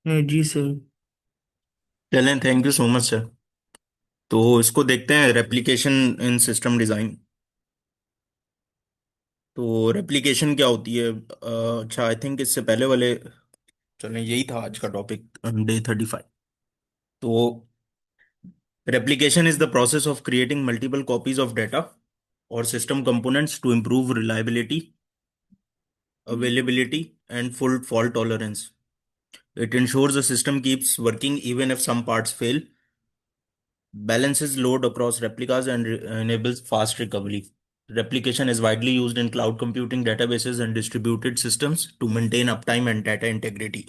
जी sir. चलें, thank you so much sir. तो इसको देखते हैं, रेप्लिकेशन इन सिस्टम डिज़ाइन। तो रेप्लिकेशन क्या होती है? अच्छा, आई थिंक इससे पहले वाले, चलें यही था आज का टॉपिक, डे 35। तो replication is the process of creating multiple copies of data और system components to improve reliability, availability and full fault tolerance. It ensures the system keeps working even if some parts fail, balances load across replicas, and enables fast recovery. Replication is widely used in cloud computing, databases, and distributed systems to maintain uptime and data integrity.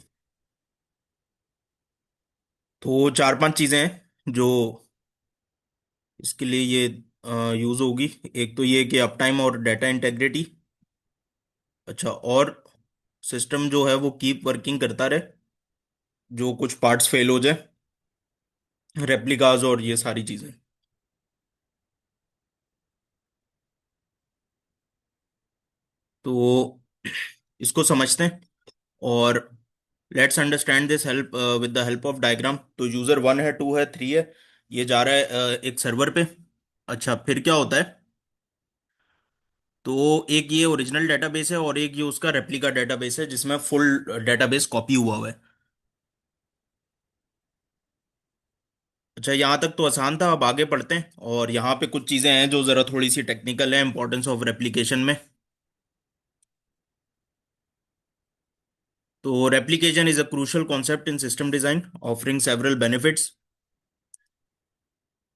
तो चार पांच चीजें हैं जो इसके लिए ये use होगी। एक तो ये कि अपटाइम और डाटा इंटेग्रिटी। अच्छा, और सिस्टम जो है वो कीप वर्किंग करता रहे, जो कुछ पार्ट्स फेल हो जाए, रेप्लिकाज और ये सारी चीजें। तो इसको समझते हैं और let's understand this help with the help of diagram. तो यूजर 1 है, 2 है, 3 है। ये जा रहा है एक सर्वर पे। अच्छा, फिर क्या होता है? तो एक ये ओरिजिनल डेटाबेस है और एक ये उसका रेप्लिका डेटाबेस है जिसमें फुल डेटाबेस कॉपी हुआ हुआ है। अच्छा, यहाँ तक तो आसान था। अब आगे पढ़ते हैं और यहाँ पे कुछ चीजें हैं जो जरा थोड़ी सी टेक्निकल है, इंपॉर्टेंस ऑफ रेप्लिकेशन में। तो replication is a crucial concept in system design, offering several benefits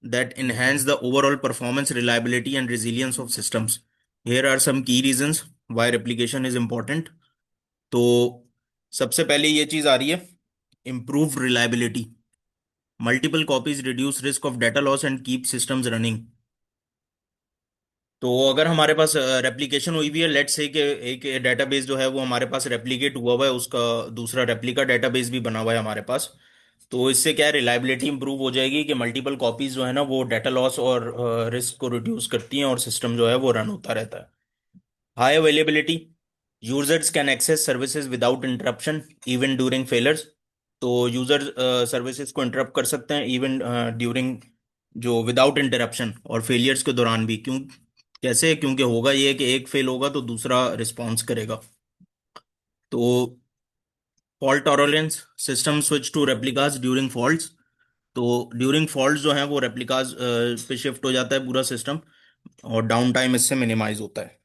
that enhance the overall performance, reliability, and resilience of systems. Here are some key reasons why replication is important. तो सबसे पहले ये चीज आ रही है, improved reliability. Multiple copies reduce risk of data loss and keep systems running. तो अगर हमारे पास रेप्लिकेशन हुई भी है, लेट्स से कि एक डेटाबेस जो है वो हमारे पास रेप्लिकेट हुआ हुआ है, उसका दूसरा रेप्लिका डेटाबेस भी बना हुआ है हमारे पास। तो इससे क्या है, रिलायबिलिटी इंप्रूव हो जाएगी कि मल्टीपल कॉपीज जो है ना वो डाटा लॉस और रिस्क को रिड्यूस करती हैं और सिस्टम जो है वो रन होता रहता है। High availability, users can access services without interruption even during failures. तो यूजर सर्विसेज को इंटरप्ट कर सकते हैं इवन ड्यूरिंग, जो विदाउट इंटरप्शन, और फेलियर्स के दौरान भी। क्यों? कैसे? क्योंकि होगा ये कि एक फेल होगा तो दूसरा रिस्पॉन्स करेगा। तो fault tolerance, system switch to replicas during faults. तो ड्यूरिंग फॉल्ट जो है वो रेप्लिकास पे शिफ्ट हो जाता है पूरा सिस्टम, और डाउन टाइम इससे मिनिमाइज होता है।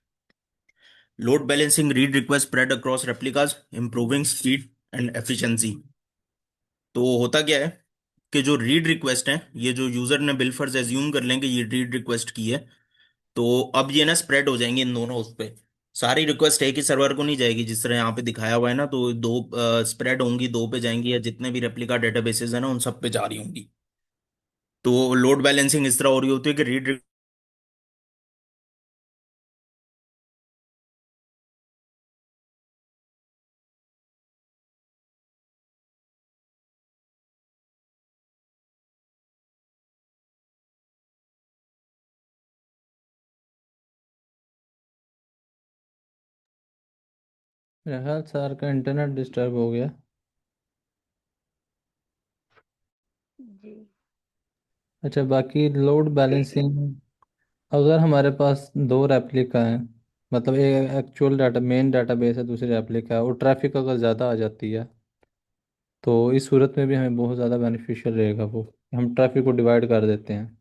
Load balancing, read request spread across replicas, improving speed and efficiency. तो होता क्या है कि जो रीड रिक्वेस्ट है, ये जो यूजर ने बिल फर्ज एज्यूम कर लेंगे ये रीड रिक्वेस्ट की है, तो अब ये ना स्प्रेड हो जाएंगे इन दोनों उस पे। सारी रिक्वेस्ट एक ही सर्वर को नहीं जाएगी जिस तरह यहाँ पे दिखाया हुआ है ना, तो दो स्प्रेड होंगी, दो पे जाएंगी, या जितने भी रेप्लिका डेटाबेसेस है ना उन सब पे जा रही होंगी। तो लोड बैलेंसिंग इस तरह हो रही होती है कि रीड। मेरा ख्याल सर का इंटरनेट डिस्टर्ब हो गया। अच्छा, बाकी लोड बैलेंसिंग, अगर हमारे पास दो रेप्लिका हैं, मतलब एक एक्चुअल डाटा मेन डाटाबेस है, दूसरी रेप्लिका है, और ट्रैफिक अगर ज़्यादा आ जाती है तो इस सूरत में भी हमें बहुत ज़्यादा बेनिफिशियल रहेगा वो, हम ट्रैफिक को डिवाइड कर देते हैं।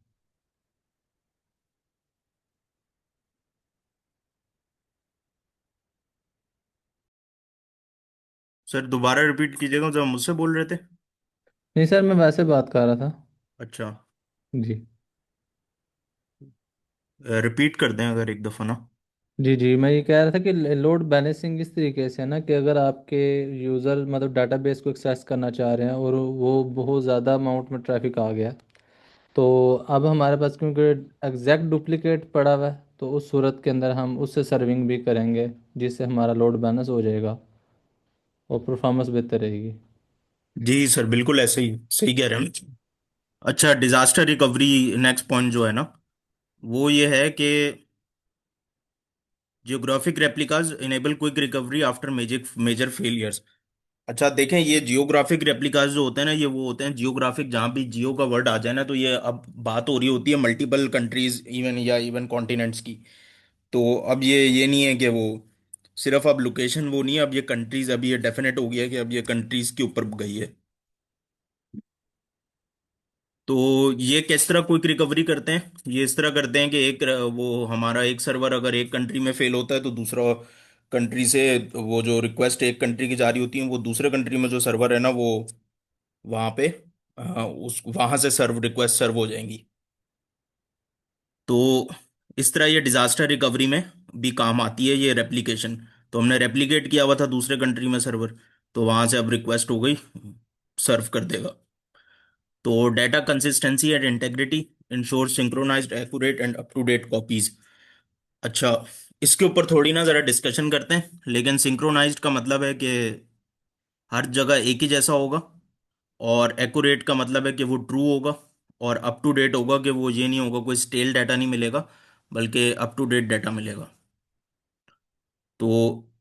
सर दोबारा रिपीट कीजिएगा जो आप मुझसे बोल रहे थे। नहीं सर, मैं वैसे बात कर रहा था। अच्छा, जी। रिपीट कर दें अगर एक दफ़ा ना। जी जी, मैं ये कह रहा था कि लोड बैलेंसिंग इस तरीके से है ना कि अगर आपके यूज़र मतलब डाटाबेस को एक्सेस करना चाह रहे हैं और वो बहुत ज़्यादा अमाउंट में ट्रैफिक आ गया, तो अब हमारे पास क्योंकि एग्जैक्ट डुप्लीकेट पड़ा हुआ है, तो उस सूरत के अंदर हम उससे सर्विंग भी करेंगे, जिससे हमारा लोड बैलेंस हो जाएगा और परफॉर्मेंस बेहतर रहेगी। जी सर, बिल्कुल ऐसे ही सही कह रहे हैं। अच्छा, डिजास्टर रिकवरी नेक्स्ट पॉइंट जो है ना, वो ये है कि geographic replicas enable quick recovery after major major failures. अच्छा देखें, ये जियोग्राफिक रेप्लिकास जो होते हैं ना, ये वो होते हैं जियोग्राफिक, जहाँ भी जियो का वर्ड आ जाए ना, तो ये अब बात हो रही होती है मल्टीपल कंट्रीज इवन, या इवन कॉन्टिनेंट्स की। तो अब ये नहीं है कि वो सिर्फ अब लोकेशन वो नहीं है, अब ये कंट्रीज, अब ये डेफिनेट हो गया कि अब ये कंट्रीज के ऊपर गई है। तो ये किस तरह क्विक रिकवरी करते हैं, ये इस तरह करते हैं कि एक वो हमारा एक सर्वर अगर एक कंट्री में फेल होता है, तो दूसरा कंट्री से वो जो रिक्वेस्ट एक कंट्री की जा रही होती है, वो दूसरे कंट्री में जो सर्वर है ना, वो वहां पे उस वहां से सर्व रिक्वेस्ट सर्व हो जाएंगी। तो इस तरह ये डिजास्टर रिकवरी में भी काम आती है ये रेप्लिकेशन। तो हमने रेप्लिकेट किया हुआ था दूसरे कंट्री में सर्वर, तो वहां से अब रिक्वेस्ट हो गई, सर्व कर देगा। तो data consistency and integrity ensure synchronized accurate and up to date copies. अच्छा, इसके ऊपर थोड़ी ना जरा डिस्कशन करते हैं। लेकिन सिंक्रोनाइज्ड का मतलब है कि हर जगह एक ही जैसा होगा, और एक्यूरेट का मतलब है कि वो ट्रू होगा, और अप टू डेट होगा कि वो ये नहीं होगा, कोई स्टेल डाटा नहीं मिलेगा, बल्कि अप टू डेट डाटा मिलेगा। तो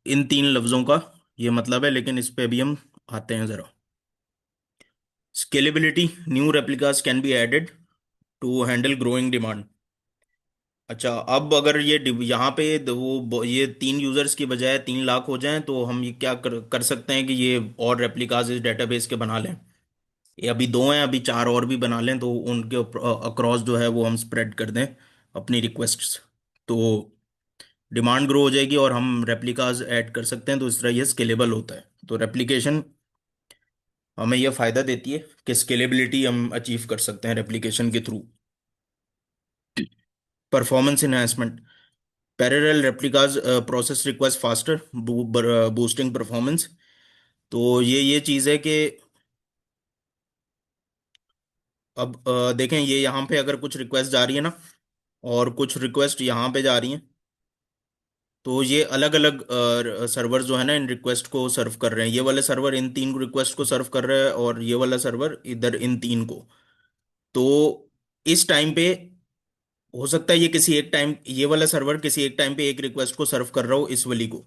इन तीन लफ्जों का ये मतलब है, लेकिन इस पे भी हम आते हैं जरा। Scalability, new replicas can be added to handle growing demand. अच्छा, अब अगर ये यहाँ पे ये 3 यूजर्स की बजाय 3 लाख हो जाएं, तो हम ये क्या कर सकते हैं कि ये और रेप्लिकास इस डेटाबेस के बना लें। ये अभी 2 हैं, अभी 4 और भी बना लें, तो उनके अक्रॉस जो है वो हम स्प्रेड कर दें अपनी रिक्वेस्ट्स। तो डिमांड ग्रो हो जाएगी और हम रेप्लिकास ऐड कर सकते हैं, तो इस तरह ये स्केलेबल होता है। तो रेप्लिकेशन हमें यह फायदा देती है कि स्केलेबिलिटी हम अचीव कर सकते हैं रेप्लिकेशन के through. Performance enhancement, parallel replicas process request faster, boosting performance. तो ये चीज़ है कि अब देखें, ये यहाँ पे अगर कुछ रिक्वेस्ट जा रही है ना, और कुछ रिक्वेस्ट यहाँ पे जा रही हैं, तो ये अलग अलग सर्वर जो है ना इन रिक्वेस्ट को सर्व कर रहे हैं। ये वाले सर्वर इन 3 रिक्वेस्ट को सर्व कर रहा है, और ये वाला सर्वर इधर इन 3 को। तो इस टाइम पे हो सकता है ये किसी एक टाइम, ये वाला सर्वर किसी एक टाइम पे एक रिक्वेस्ट को सर्व कर रहा हो इस वाली को,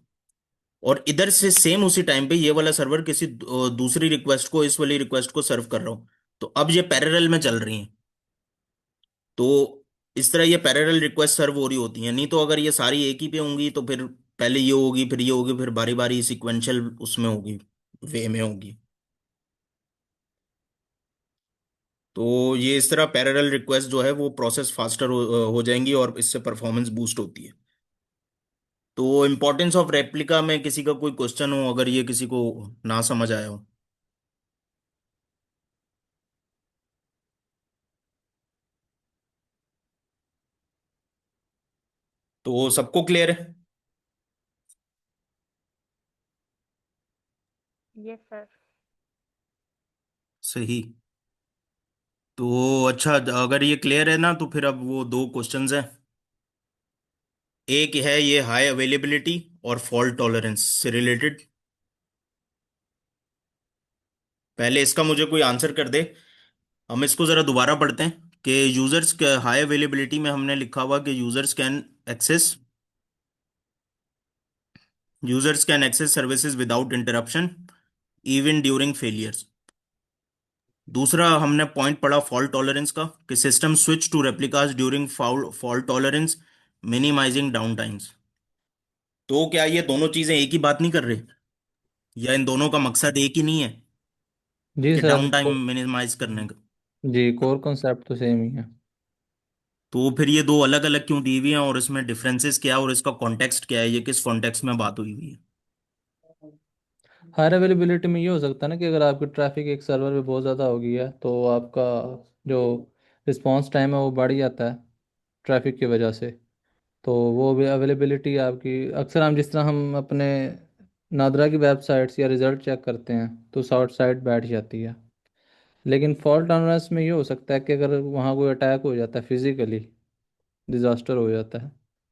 और इधर से सेम उसी टाइम पे ये वाला सर्वर किसी दूसरी रिक्वेस्ट को, इस वाली रिक्वेस्ट को सर्व कर रहा हो। तो अब ये पैरेलल में चल रही हैं। तो इस तरह ये पैरेलल रिक्वेस्ट सर्व हो रही होती हैं। नहीं तो अगर ये सारी एक ही पे होंगी, तो फिर पहले ये होगी, फिर ये होगी, फिर बारी बारी सिक्वेंशियल उसमें होगी, वे में होगी। तो ये इस तरह पैरेलल रिक्वेस्ट जो है वो प्रोसेस फास्टर हो जाएंगी, और इससे परफॉर्मेंस बूस्ट होती है। तो इम्पोर्टेंस ऑफ रेप्लिका में किसी का कोई क्वेश्चन हो, अगर ये किसी को ना समझ आया हो, तो सबको क्लियर है? Yes sir. सही। तो अच्छा, अगर ये क्लियर है ना, तो फिर अब वो 2 क्वेश्चंस हैं। एक है ये हाई अवेलेबिलिटी और फॉल्ट टॉलरेंस से रिलेटेड। पहले इसका मुझे कोई आंसर कर दे। हम इसको जरा दोबारा पढ़ते हैं कि यूजर्स हाई अवेलेबिलिटी में हमने लिखा हुआ कि access users can access services without interruption even during failures. दूसरा हमने पॉइंट पढ़ा फॉल्ट टॉलरेंस का, कि system switch to replicas during fault tolerance, minimizing downtimes. तो क्या ये दोनों चीजें एक ही बात नहीं कर रहे, या इन दोनों का मकसद एक ही नहीं है जी कि सर। डाउन टाइम मिनिमाइज करने का? जी, कोर कॉन्सेप्ट तो सेम ही है। तो फिर ये दो अलग अलग क्यों दी हुई हैं, और इसमें डिफरेंसेस क्या है, और इसका कॉन्टेक्स्ट क्या है, ये किस कॉन्टेक्स्ट में बात हुई हुई है? हायर अवेलेबिलिटी में ये हो सकता है ना कि अगर आपकी ट्रैफिक एक सर्वर पे बहुत ज़्यादा हो गई है, तो आपका जो रिस्पांस टाइम है वो बढ़ जाता है ट्रैफिक की वजह से। तो वो भी अवेलेबिलिटी आपकी, अक्सर हम जिस तरह हम अपने नादरा की वेबसाइट्स या रिज़ल्ट चेक करते हैं तो शॉर्ट साइट बैठ जाती है। लेकिन फॉल्ट टॉलरेंस में ये हो सकता है कि अगर वहाँ कोई अटैक हो जाता है, फिजिकली डिज़ास्टर हो जाता है,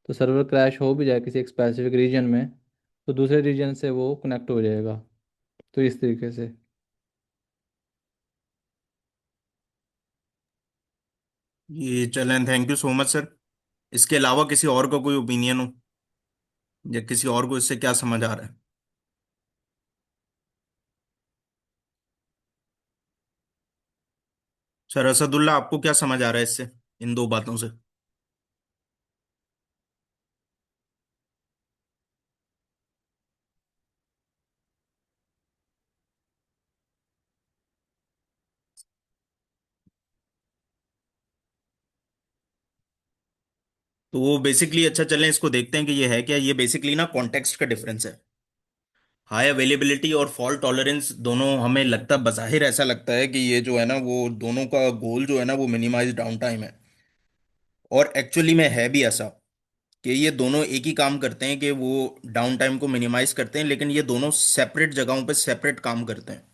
तो सर्वर क्रैश हो भी जाए किसी एक स्पेसिफिक रीजन में, तो दूसरे रीजन से वो कनेक्ट हो जाएगा। तो इस तरीके से। ये चलें, thank you so much sir. इसके अलावा किसी और का कोई ओपिनियन हो, या किसी और को इससे क्या समझ आ रहा है? सर असदुल्ला, आपको क्या समझ आ रहा है इससे, इन दो बातों से? तो वो बेसिकली, अच्छा चलें इसको देखते हैं कि ये है क्या। ये बेसिकली ना कॉन्टेक्स्ट का डिफरेंस है। हाई अवेलेबिलिटी और फॉल्ट टॉलरेंस दोनों, हमें लगता है, बज़ाहिर ऐसा लगता है कि ये जो है ना, वो दोनों का गोल जो है ना, वो मिनिमाइज डाउन टाइम है। और एक्चुअली में है भी ऐसा कि ये दोनों एक ही काम करते हैं, कि वो डाउन टाइम को मिनिमाइज करते हैं, लेकिन ये दोनों सेपरेट जगहों पे सेपरेट काम करते हैं।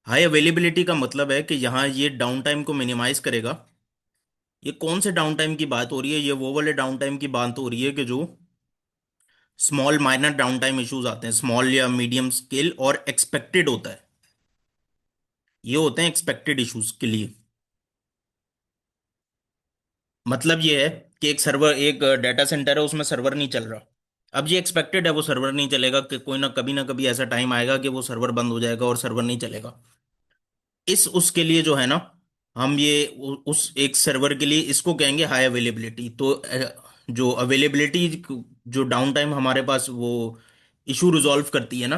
हाई अवेलेबिलिटी का मतलब है कि यहाँ ये डाउन टाइम को मिनिमाइज करेगा। ये कौन से डाउन टाइम की बात हो रही है? ये वो वाले डाउन टाइम की बात हो रही है कि जो small minor down time issues आते हैं, स्मॉल या मीडियम स्केल और एक्सपेक्टेड होता है। ये होते हैं एक्सपेक्टेड इश्यूज के लिए। मतलब ये है कि एक सर्वर, एक डाटा सेंटर है, उसमें सर्वर नहीं चल रहा। अब ये एक्सपेक्टेड है वो सर्वर नहीं चलेगा, कि कोई ना कभी ऐसा टाइम आएगा कि वो सर्वर बंद हो जाएगा और सर्वर नहीं चलेगा। इस उसके लिए जो है ना, हम ये उस एक सर्वर के लिए इसको कहेंगे हाई अवेलेबिलिटी। तो जो अवेलेबिलिटी, जो डाउन टाइम हमारे पास वो इशू रिजॉल्व करती है ना,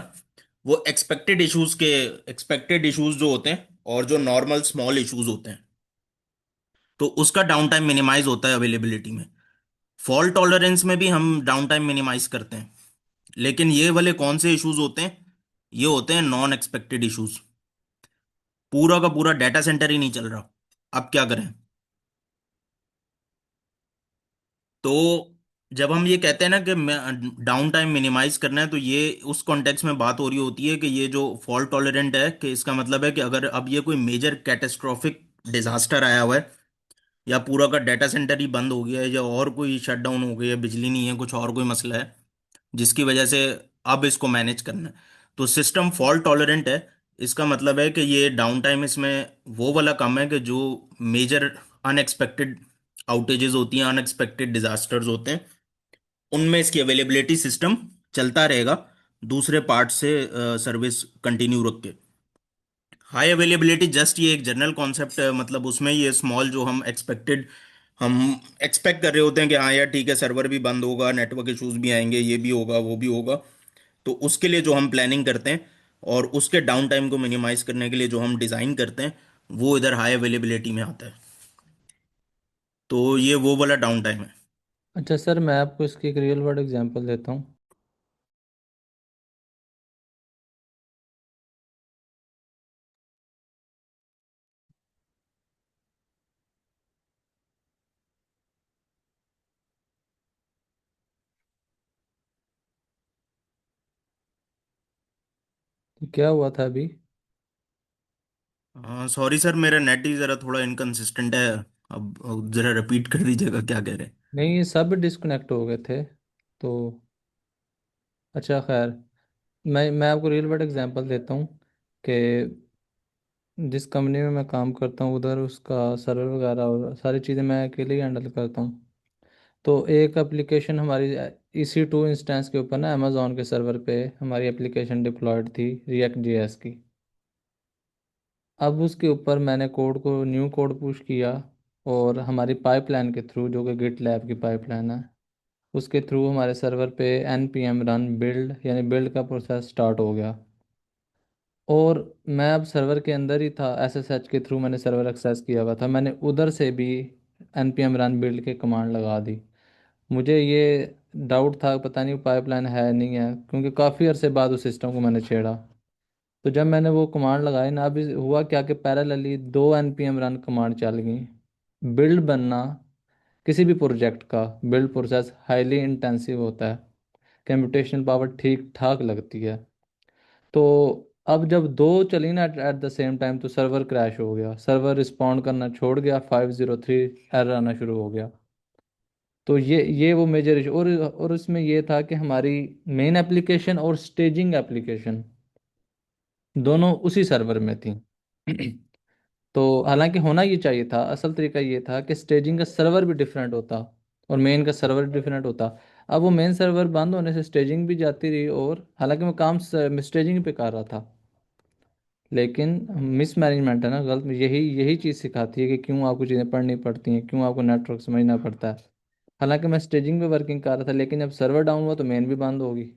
वो एक्सपेक्टेड इश्यूज जो होते हैं और जो नॉर्मल स्मॉल इश्यूज होते हैं, तो उसका डाउन टाइम मिनिमाइज होता है अवेलेबिलिटी में। फॉल्ट टॉलरेंस में भी हम डाउन टाइम मिनिमाइज करते हैं। लेकिन ये वाले कौन से इश्यूज होते हैं? ये होते हैं नॉन एक्सपेक्टेड इश्यूज। पूरा का पूरा डाटा सेंटर ही नहीं चल रहा, अब क्या करें? तो जब हम ये कहते हैं ना कि डाउन टाइम मिनिमाइज करना है, तो ये उस कॉन्टेक्स्ट में बात हो रही होती है कि ये जो फॉल्ट टॉलरेंट है, कि इसका मतलब है कि अगर अब ये कोई मेजर कैटेस्ट्रॉफिक डिजास्टर आया हुआ है, या पूरा का डाटा सेंटर ही बंद हो गया है, या और कोई शटडाउन हो गई है, बिजली नहीं है, कुछ और कोई मसला है जिसकी वजह से अब इसको मैनेज करना है, तो सिस्टम फॉल्ट टॉलरेंट है। इसका मतलब है कि ये डाउन टाइम इसमें वो वाला कम है कि जो मेजर अनएक्सपेक्टेड आउटेजेस होती हैं, अनएक्सपेक्टेड डिजास्टर्स होते हैं, उनमें इसकी अवेलेबिलिटी सिस्टम चलता रहेगा, दूसरे पार्ट से सर्विस कंटिन्यू रख के। हाई अवेलेबिलिटी जस्ट ये एक जनरल कॉन्सेप्ट है, मतलब उसमें ये स्मॉल जो हम एक्सपेक्ट कर रहे होते हैं कि हाँ यार ठीक है, सर्वर भी बंद होगा, नेटवर्क इश्यूज भी आएंगे, ये भी होगा, वो भी होगा। तो उसके लिए जो हम प्लानिंग करते हैं और उसके डाउन टाइम को मिनिमाइज करने के लिए जो हम डिजाइन करते हैं, वो इधर हाई अवेलेबिलिटी में आता है। तो ये वो वाला डाउन टाइम है। अच्छा सर, मैं आपको इसकी एक रियल वर्ल्ड एग्जांपल देता हूँ। तो क्या हुआ था अभी? सॉरी सर, मेरा नेट ही जरा थोड़ा इनकन्सिस्टेंट है। अब जरा रिपीट कर दीजिएगा, क्या कह रहे हैं? नहीं, ये सब डिस्कनेक्ट हो गए थे तो। अच्छा खैर, मैं आपको रियल वर्ल्ड एग्जांपल देता हूँ कि जिस कंपनी में मैं काम करता हूँ उधर उसका सर्वर वगैरह और सारी चीज़ें मैं अकेले ही हैंडल करता हूँ। तो एक एप्लीकेशन हमारी EC2 इंस्टेंस के ऊपर ना अमेजोन के सर्वर पे हमारी एप्लीकेशन डिप्लॉयड थी रिएक्ट JS की। अब उसके ऊपर मैंने कोड को न्यू कोड पुश किया, और हमारी पाइपलाइन के थ्रू, जो कि गिट लैब की पाइपलाइन है, उसके थ्रू हमारे सर्वर पे npm रन बिल्ड, यानी बिल्ड का प्रोसेस स्टार्ट हो गया। और मैं अब सर्वर के अंदर ही था, SSH के थ्रू मैंने सर्वर एक्सेस किया हुआ था, मैंने उधर से भी npm रन बिल्ड के कमांड लगा दी। मुझे ये डाउट था, पता नहीं पाइपलाइन है नहीं है, क्योंकि काफ़ी अरसे बाद उस सिस्टम को मैंने छेड़ा। तो जब मैंने वो कमांड लगाई ना, अभी हुआ क्या कि पैरेलली दो npm रन कमांड चल गई। बिल्ड बनना, किसी भी प्रोजेक्ट का बिल्ड प्रोसेस हाईली इंटेंसिव होता है, कंप्यूटेशनल पावर ठीक ठाक लगती है। तो अब जब दो चली ना एट द सेम टाइम, तो सर्वर क्रैश हो गया, सर्वर रिस्पॉन्ड करना छोड़ गया, 503 एरर आना शुरू हो गया। तो ये वो मेजर इशू, और इसमें ये था कि हमारी मेन एप्लीकेशन और स्टेजिंग एप्लीकेशन दोनों उसी सर्वर में थी। तो हालांकि होना ये चाहिए था, असल तरीका ये था कि स्टेजिंग का सर्वर भी डिफरेंट होता और मेन का सर्वर डिफरेंट होता। अब वो मेन सर्वर बंद होने से स्टेजिंग भी जाती रही, और हालांकि मैं काम स्टेजिंग पे कर रहा था। लेकिन मिस मैनेजमेंट है ना, गलत यही यही चीज़ सिखाती है कि क्यों आपको चीज़ें पढ़नी पड़ती हैं, क्यों आपको नेटवर्क समझना पड़ता है। हालांकि मैं स्टेजिंग पे वर्किंग कर रहा था, लेकिन जब सर्वर डाउन हुआ तो मेन भी बंद होगी,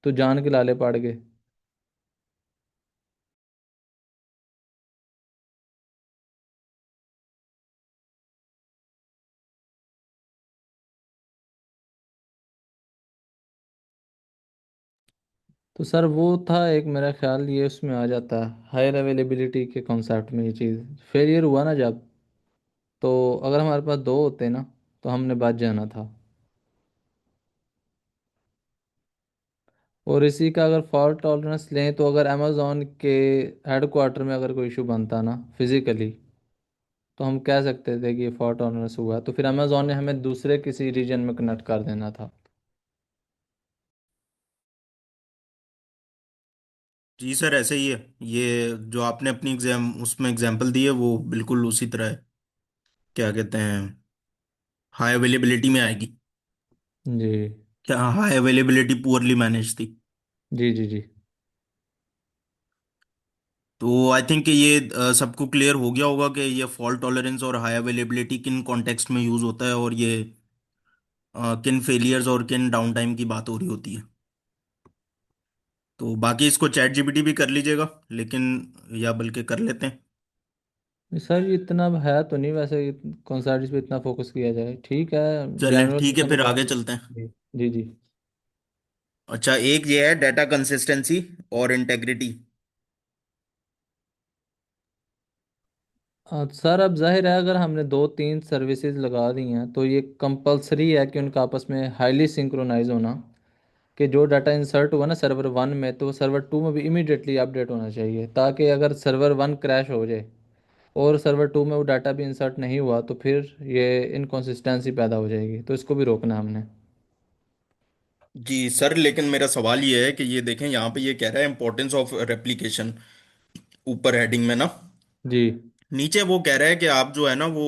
तो जान के लाले पड़ गए। तो सर वो था एक, मेरा ख्याल ये उसमें आ जाता है हायर अवेलेबिलिटी के कॉन्सेप्ट में, ये चीज़ फेलियर हुआ ना जब, तो अगर हमारे पास दो होते ना तो हमने बच जाना था। और इसी का अगर फॉल्ट टॉलरेंस लें, तो अगर अमेज़ोन के हेडक्वार्टर में अगर कोई इशू बनता ना फिजिकली, तो हम कह सकते थे कि ये फॉल्ट टॉलरेंस हुआ है, तो फिर अमेज़ोन ने हमें दूसरे किसी रीजन में कनेक्ट कर देना था। जी सर, ऐसे ही है। ये जो आपने अपनी एग्जाम उसमें एग्जांपल दी है वो बिल्कुल उसी तरह है। क्या कहते हैं, हाई अवेलेबिलिटी में आएगी। जी क्या हाई अवेलेबिलिटी पुअरली मैनेज थी। जी जी जी। तो आई थिंक ये सबको क्लियर हो गया होगा कि ये फॉल्ट टॉलरेंस और हाई अवेलेबिलिटी किन कॉन्टेक्स्ट में यूज होता है, और ये किन फेलियर्स और किन डाउन टाइम की बात हो रही होती है। तो बाकी इसको चैट जीपीटी भी कर लीजिएगा, लेकिन या बल्कि कर लेते हैं। सर ये इतना है तो नहीं वैसे, कौन सा पे इतना फोकस किया जाए, ठीक है। चलें जनरल ठीक है, मैंने फिर आगे बात। चलते हैं। जी जी जी। अच्छा, एक ये है डाटा कंसिस्टेंसी और इंटेग्रिटी। सर अब जाहिर है अगर हमने दो तीन सर्विसेज लगा दी हैं तो ये कंपलसरी है कि उनका आपस में हाईली सिंक्रोनाइज होना, कि जो डाटा इंसर्ट हुआ ना सर्वर वन में, तो सर्वर टू में भी इमीडिएटली अपडेट होना चाहिए, ताकि अगर सर्वर वन क्रैश हो जाए और सर्वर टू में वो डाटा भी इंसर्ट नहीं हुआ तो फिर ये इनकॉन्सिस्टेंसी पैदा हो जाएगी, तो इसको भी रोकना है हमने। जी सर, लेकिन मेरा सवाल ये है कि ये देखें, यहाँ पे ये कह रहा है इंपॉर्टेंस ऑफ रेप्लिकेशन, ऊपर हेडिंग में ना। जी नीचे वो कह रहा है कि आप जो है ना वो,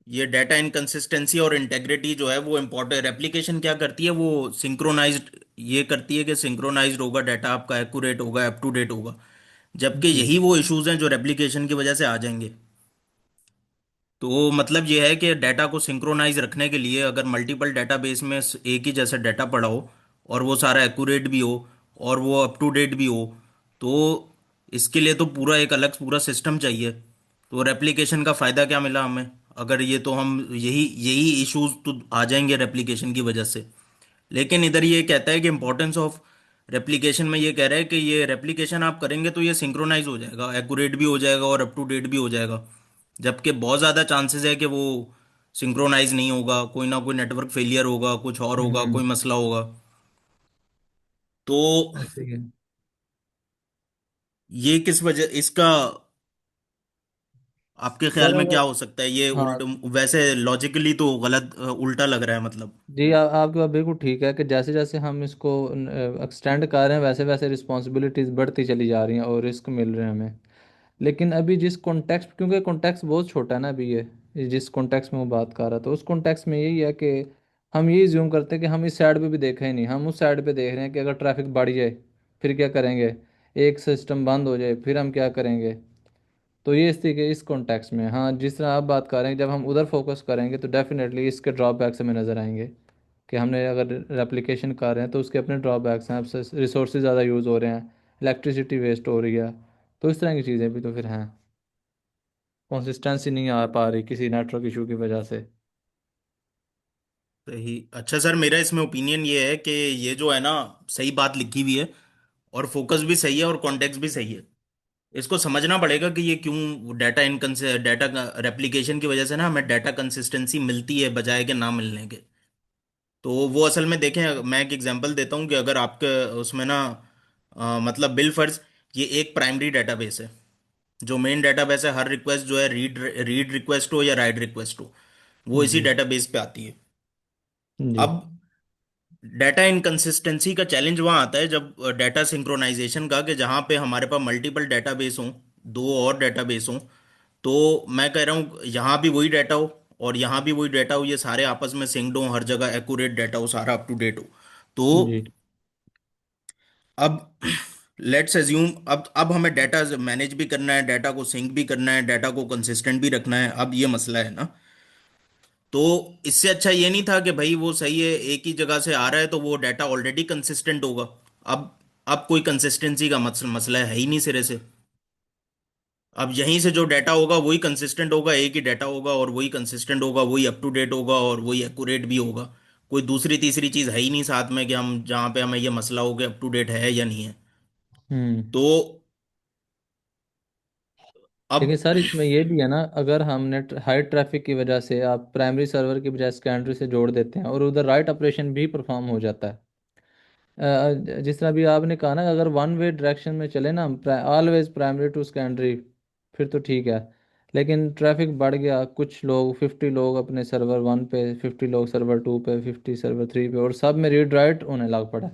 ये डाटा इनकंसिस्टेंसी और इंटेग्रिटी जो है वो इम्पोर्टेंट, रेप्लिकेशन क्या करती है, वो सिंक्रोनाइज्ड, ये करती है कि सिंक्रोनाइज्ड होगा डाटा, आपका एक्यूरेट होगा, अप टू डेट होगा। जबकि जी यही वो इश्यूज हैं जो रेप्लिकेशन की वजह से आ जाएंगे। तो मतलब ये है कि डाटा को सिंक्रोनाइज रखने के लिए अगर मल्टीपल डाटाबेस में एक ही जैसा डाटा पड़ा हो, और वो सारा एक्यूरेट भी हो, और वो अप टू डेट भी हो, तो इसके लिए तो पूरा एक अलग पूरा सिस्टम चाहिए। तो रेप्लिकेशन का फायदा क्या मिला हमें, अगर ये तो हम यही यही इश्यूज तो आ जाएंगे रेप्लिकेशन की वजह से। लेकिन इधर ये कहता है कि इंपॉर्टेंस ऑफ रेप्लिकेशन में ये कह रहा है कि ये रेप्लिकेशन आप करेंगे तो ये सिंक्रोनाइज हो जाएगा, एक्यूरेट भी हो जाएगा और अप टू डेट भी हो जाएगा। जबकि बहुत ज़्यादा चांसेस है कि वो सिंक्रोनाइज नहीं होगा, कोई ना कोई नेटवर्क फेलियर होगा, कुछ और होगा, कोई हम्म। मसला होगा। तो ऐसे ही है ये किस वजह इसका, आपके ख्याल सर में क्या अगर। हो सकता है, ये हाँ उल्ट, वैसे लॉजिकली तो गलत, उल्टा लग रहा है मतलब। जी, आपकी बात बिल्कुल ठीक है कि जैसे जैसे हम इसको एक्सटेंड कर रहे हैं वैसे वैसे रिस्पॉन्सिबिलिटीज़ बढ़ती चली जा रही हैं और रिस्क मिल रहे हैं हमें। लेकिन अभी जिस कॉन्टेक्स्ट, क्योंकि कॉन्टेक्स्ट बहुत छोटा है ना अभी ये जिस कॉन्टेक्स्ट में वो बात कर रहा था, उस कॉन्टेक्स्ट में यही है कि हम ये ज्यूम करते हैं कि हम इस साइड पे भी देखें ही नहीं, हम उस साइड पे देख रहे हैं कि अगर ट्रैफिक बढ़ जाए फिर क्या करेंगे, एक सिस्टम बंद हो जाए फिर हम क्या करेंगे। तो ये इस तरीके इस कॉन्टेक्स्ट में, हाँ जिस तरह आप बात कर रहे हैं, जब हम उधर फोकस करेंगे तो डेफिनेटली इसके ड्रॉबैक्स हमें नज़र आएंगे, कि हमने अगर रेप्लिकेशन कर रहे हैं तो उसके अपने ड्रॉबैक्स हैं, अब रिसोर्सेज ज़्यादा यूज़ हो रहे हैं, इलेक्ट्रिसिटी वेस्ट हो रही है, तो इस तरह की चीज़ें भी तो फिर हैं, कंसिस्टेंसी नहीं आ पा रही किसी नेटवर्क इशू की वजह से। सही। अच्छा सर, मेरा इसमें ओपिनियन ये है कि ये जो है ना, सही बात लिखी हुई है, और फोकस भी सही है, और कॉन्टेक्स्ट भी सही है। इसको समझना पड़ेगा कि ये क्यों डाटा इनकंसे डाटा रेप्लिकेशन की वजह से ना हमें डाटा कंसिस्टेंसी मिलती है बजाय के ना मिलने के। तो वो असल में देखें, मैं एक एग्जांपल देता हूँ कि अगर आपके उसमें ना, मतलब बिल फर्ज, ये एक प्राइमरी डेटाबेस है, जो मेन डेटाबेस है, हर रिक्वेस्ट जो है, रीड रीड रिक्वेस्ट हो या राइट रिक्वेस्ट हो, वो इसी जी डेटाबेस पे आती है। जी अब डाटा इनकंसिस्टेंसी का चैलेंज वहां आता है जब डाटा सिंक्रोनाइजेशन का, कि जहां पे हमारे पास मल्टीपल डेटाबेस हों, दो और डेटाबेस हों। तो मैं कह रहा हूँ यहाँ भी वही डाटा हो और यहाँ भी वही डाटा हो, ये सारे आपस में सिंक्ड हो, हर जगह एक्यूरेट डाटा हो, सारा अप टू डेट हो। तो जी अब लेट्स एज्यूम, अब हमें डाटा मैनेज भी करना है, डाटा को सिंक भी करना है, डाटा को कंसिस्टेंट भी रखना है, अब ये मसला है ना। तो इससे अच्छा ये नहीं था कि भाई वो सही है, एक ही जगह से आ रहा है तो वो डाटा ऑलरेडी कंसिस्टेंट होगा। अब अब कोई कंसिस्टेंसी का मसला है ही नहीं सिरे से। अब यहीं से जो डाटा होगा वही कंसिस्टेंट होगा, एक ही डाटा होगा और वही कंसिस्टेंट होगा, वही अप टू डेट होगा और वही एक्यूरेट भी होगा। कोई दूसरी तीसरी चीज है ही नहीं साथ में कि हम जहाँ पे हमें ये मसला हो कि अप टू डेट है या नहीं है। हम्म। तो लेकिन अब सर इसमें ये भी है ना, अगर हमने हाई ट्रैफिक की वजह से आप प्राइमरी सर्वर की बजाय सेकेंडरी से जोड़ देते हैं और उधर राइट ऑपरेशन भी परफॉर्म हो जाता है। जिस तरह भी आपने कहा ना, अगर वन वे डायरेक्शन में चले ना, ऑलवेज प्राइमरी टू सेकेंडरी, फिर तो ठीक है। लेकिन ट्रैफिक बढ़ गया, कुछ लोग 50 लोग अपने सर्वर वन पे, 50 लोग सर्वर टू पे, 50 सर्वर 3 पे, और सब में रीड राइट होने लग पड़ा।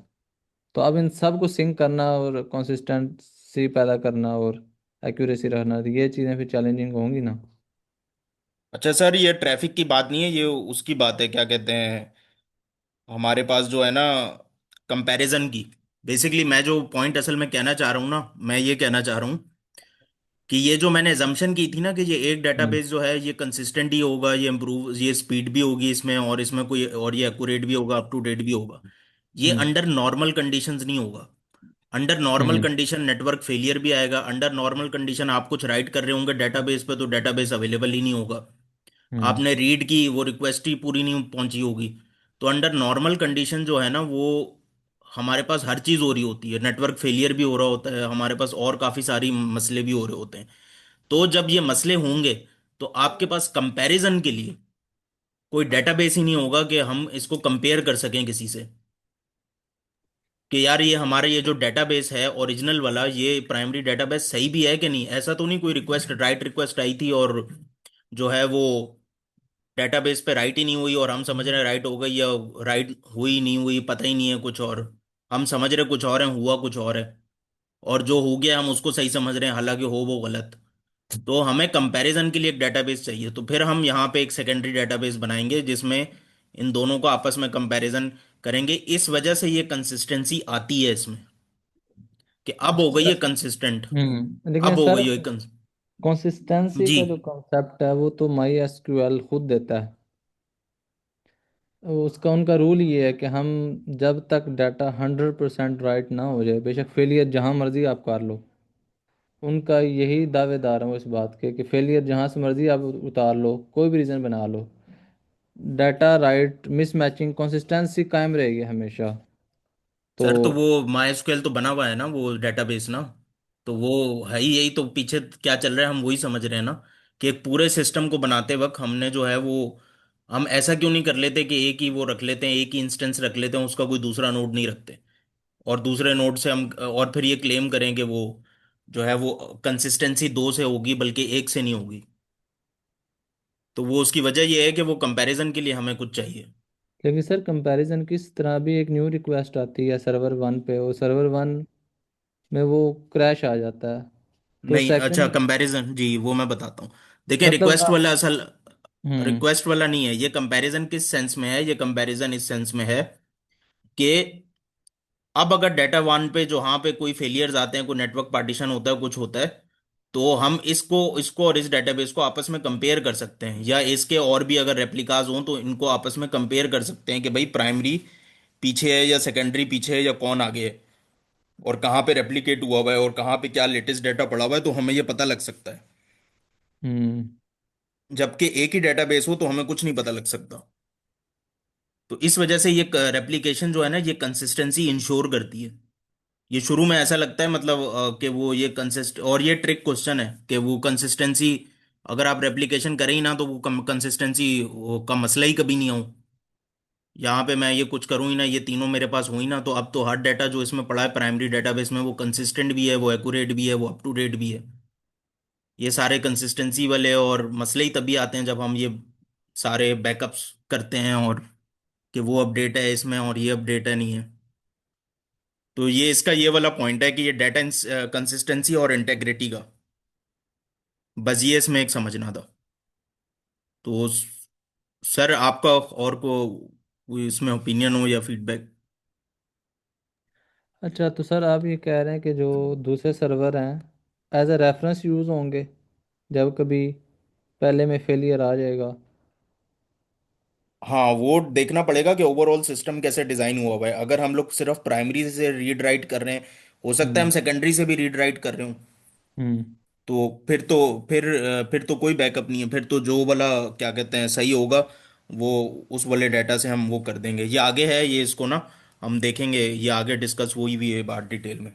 तो अब इन सब को सिंक करना और कंसिस्टेंसी पैदा करना और एक्यूरेसी रखना, ये चीज़ें फिर चैलेंजिंग होंगी ना। अच्छा सर, ये ट्रैफिक की बात नहीं है, ये उसकी बात है, क्या कहते हैं, हमारे पास जो है ना कंपैरिजन की। बेसिकली मैं जो पॉइंट असल में कहना चाह रहा हूँ ना, मैं ये कहना चाह रहा हूँ कि ये जो मैंने एजम्पशन की थी ना कि ये एक हम्म। डेटाबेस जो है ये कंसिस्टेंट ही होगा, ये इम्प्रूव, ये स्पीड भी होगी इसमें, और इसमें कोई, और ये एक्यूरेट भी होगा, अप टू डेट भी होगा, ये हम्म। अंडर नॉर्मल कंडीशंस नहीं होगा। अंडर नॉर्मल हम्म। कंडीशन नेटवर्क फेलियर भी आएगा, अंडर नॉर्मल कंडीशन आप कुछ राइट कर रहे होंगे डेटाबेस पे तो डेटाबेस अवेलेबल ही नहीं होगा। हम्म। आपने रीड की, वो रिक्वेस्ट ही पूरी नहीं पहुंची होगी। तो अंडर नॉर्मल कंडीशन जो है ना वो हमारे पास हर चीज़ हो रही होती है, नेटवर्क फेलियर भी हो रहा होता है हमारे पास, और काफ़ी सारी मसले भी हो रहे होते हैं। तो जब ये मसले होंगे तो आपके पास कंपैरिजन के लिए कोई डेटाबेस ही नहीं होगा कि हम इसको कंपेयर कर सकें किसी से, कि यार ये हमारा ये जो डेटाबेस है ओरिजिनल वाला, ये प्राइमरी डेटाबेस सही भी है कि नहीं। ऐसा तो नहीं कोई रिक्वेस्ट, राइट रिक्वेस्ट आई थी और जो है वो डेटाबेस पे राइट ही नहीं हुई और हम समझ रहे हैं राइट हो गई, या राइट हुई नहीं हुई पता ही नहीं है कुछ और, हम समझ रहे कुछ और है, हुआ कुछ और है, और जो हो गया हम उसको सही समझ रहे हैं हालांकि हो वो गलत। तो हमें कंपैरिजन के लिए एक डेटाबेस चाहिए, तो फिर हम यहाँ पे एक सेकेंडरी डेटाबेस बनाएंगे जिसमें इन दोनों को आपस में कंपैरिजन करेंगे। इस वजह से ये कंसिस्टेंसी आती है इसमें, कि अब हो गई है कंसिस्टेंट, लेकिन अब हो सर गई है कंसिस्टेंसी जी का जो कॉन्सेप्ट है वो तो माई एसक्यूएल खुद देता है। उसका उनका रूल ये है कि हम जब तक डाटा 100% राइट ना हो जाए, बेशक फेलियर जहाँ मर्जी आप कर लो, उनका यही दावेदार है वो इस बात के कि फेलियर जहाँ से मर्जी आप उतार लो, कोई भी रीज़न बना लो, डाटा राइट मिसमैचिंग कंसिस्टेंसी कायम रहेगी हमेशा। तो सर। तो वो माई तो बना हुआ है ना वो डेटाबेस ना, तो वो है ही यही, तो पीछे क्या चल रहा है हम वही समझ रहे हैं ना, कि एक पूरे सिस्टम को बनाते वक्त हमने जो है वो, हम ऐसा क्यों नहीं कर लेते कि एक ही वो रख लेते हैं, एक ही इंस्टेंस रख लेते हैं, उसका कोई दूसरा नोड नहीं रखते, और दूसरे नोड से हम और फिर ये क्लेम करें कि वो जो है वो कंसिस्टेंसी दो से होगी बल्कि एक से नहीं होगी। तो वो उसकी वजह ये है कि वो कंपैरिजन के लिए हमें कुछ चाहिए। लेकिन सर कंपैरिजन किस तरह भी एक न्यू रिक्वेस्ट आती है सर्वर वन पे, और सर्वर वन में वो क्रैश आ जाता है। तो नहीं, अच्छा, सेकंड कंपैरिजन जी वो मैं बताता हूँ। देखिए, मतलब रिक्वेस्ट वाला असल, हम्म। रिक्वेस्ट वाला नहीं है ये कंपैरिजन। किस सेंस में है ये कंपैरिजन? इस सेंस में है कि अब अगर डाटा वन पे जो, हाँ पे कोई फेलियर्स आते हैं, कोई नेटवर्क पार्टीशन होता है, कुछ होता है, तो हम इसको इसको और इस डेटाबेस को आपस में कंपेयर कर सकते हैं, या इसके और भी अगर रेप्लिकाज हों तो इनको आपस में कंपेयर कर सकते हैं कि भाई प्राइमरी पीछे है या सेकेंडरी पीछे है या कौन आगे है, और कहाँ पे रेप्लिकेट हुआ हुआ है और कहाँ पे क्या लेटेस्ट डाटा पड़ा हुआ है, तो हमें ये पता लग सकता है। हम्म। जबकि एक ही डेटाबेस हो तो हमें कुछ नहीं पता लग सकता। तो इस वजह से ये रेप्लिकेशन जो है ना ये कंसिस्टेंसी इंश्योर करती है। ये शुरू में ऐसा लगता है मतलब कि वो ये कंसिस्ट, और ये ट्रिक क्वेश्चन है कि वो कंसिस्टेंसी, अगर आप रेप्लिकेशन करें ही ना तो वो कंसिस्टेंसी का मसला ही कभी नहीं हो। यहाँ पे मैं ये कुछ करूँ ही ना, ये तीनों मेरे पास हो ही ना, तो अब तो हर डाटा जो इसमें पड़ा है प्राइमरी डेटाबेस में वो कंसिस्टेंट भी है, वो एक्यूरेट भी है, वो अप टू डेट भी है। ये सारे कंसिस्टेंसी वाले और मसले ही तभी आते हैं जब हम ये सारे बैकअप्स करते हैं, और कि वो अपडेट है इसमें और ये अपडेट है नहीं है। तो ये इसका ये वाला पॉइंट है कि ये डाटा कंसिस्टेंसी और इंटेग्रिटी का, बस ये इसमें एक समझना था। तो सर आपका और को कोई इसमें ओपिनियन हो या फीडबैक? अच्छा, तो सर आप ये कह रहे हैं कि जो दूसरे सर्वर हैं एज अ रेफरेंस यूज़ होंगे जब कभी पहले में फेलियर आ जाएगा। हाँ, वो देखना पड़ेगा कि ओवरऑल सिस्टम कैसे डिजाइन हुआ हुआ है। अगर हम लोग सिर्फ प्राइमरी से रीड राइट कर रहे हैं, हो सकता है हम हम्म। सेकेंडरी से भी रीड राइट कर रहे हो, हम्म। फिर तो कोई बैकअप नहीं है। फिर तो जो वाला क्या कहते हैं सही होगा, वो उस वाले डाटा से हम वो कर देंगे। ये आगे है, ये इसको ना हम देखेंगे, ये आगे डिस्कस हुई भी है बात डिटेल में।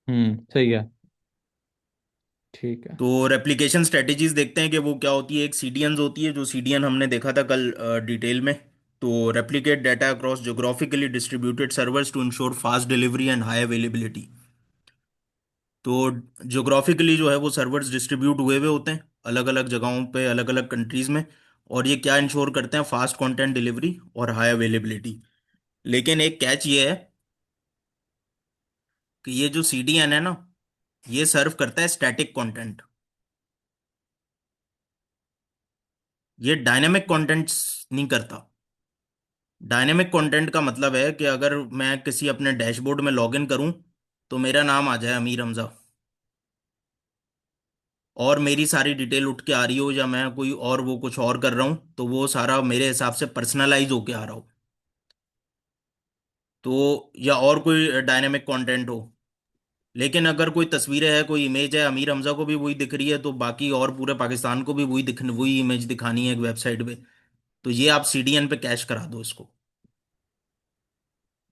सही है। ठीक है। तो रेप्लिकेशन स्ट्रेटेजीज देखते हैं कि वो क्या होती है। एक सीडीएन होती है, जो सीडीएन हमने देखा था कल डिटेल में। तो replicate data across geographically distributed servers to ensure fast delivery and high availability. तो ज्योग्राफिकली जो है वो सर्वर्स डिस्ट्रीब्यूट हुए हुए होते हैं अलग अलग जगहों पे, अलग अलग कंट्रीज में। और ये क्या इंश्योर करते हैं, फास्ट कंटेंट डिलीवरी और हाई अवेलेबिलिटी। लेकिन एक कैच ये है कि ये जो सीडीएन है ना, ये सर्व करता है स्टैटिक कंटेंट, ये डायनेमिक कंटेंट्स नहीं करता। डायनेमिक कंटेंट का मतलब है कि अगर मैं किसी अपने डैशबोर्ड में लॉगिन करूं तो मेरा नाम आ जाए अमीर हमजा, और मेरी सारी डिटेल उठ के आ रही हो, या मैं कोई और वो कुछ और कर रहा हूं, तो वो सारा मेरे हिसाब से पर्सनलाइज होके आ रहा हो। तो या और कोई डायनेमिक कंटेंट हो। लेकिन अगर कोई तस्वीरें है, कोई इमेज है, अमीर हमजा को भी वही दिख रही है, तो बाकी और पूरे पाकिस्तान को भी वही इमेज दिखानी है एक वेबसाइट पे, तो ये आप सीडीएन पे कैश करा दो इसको।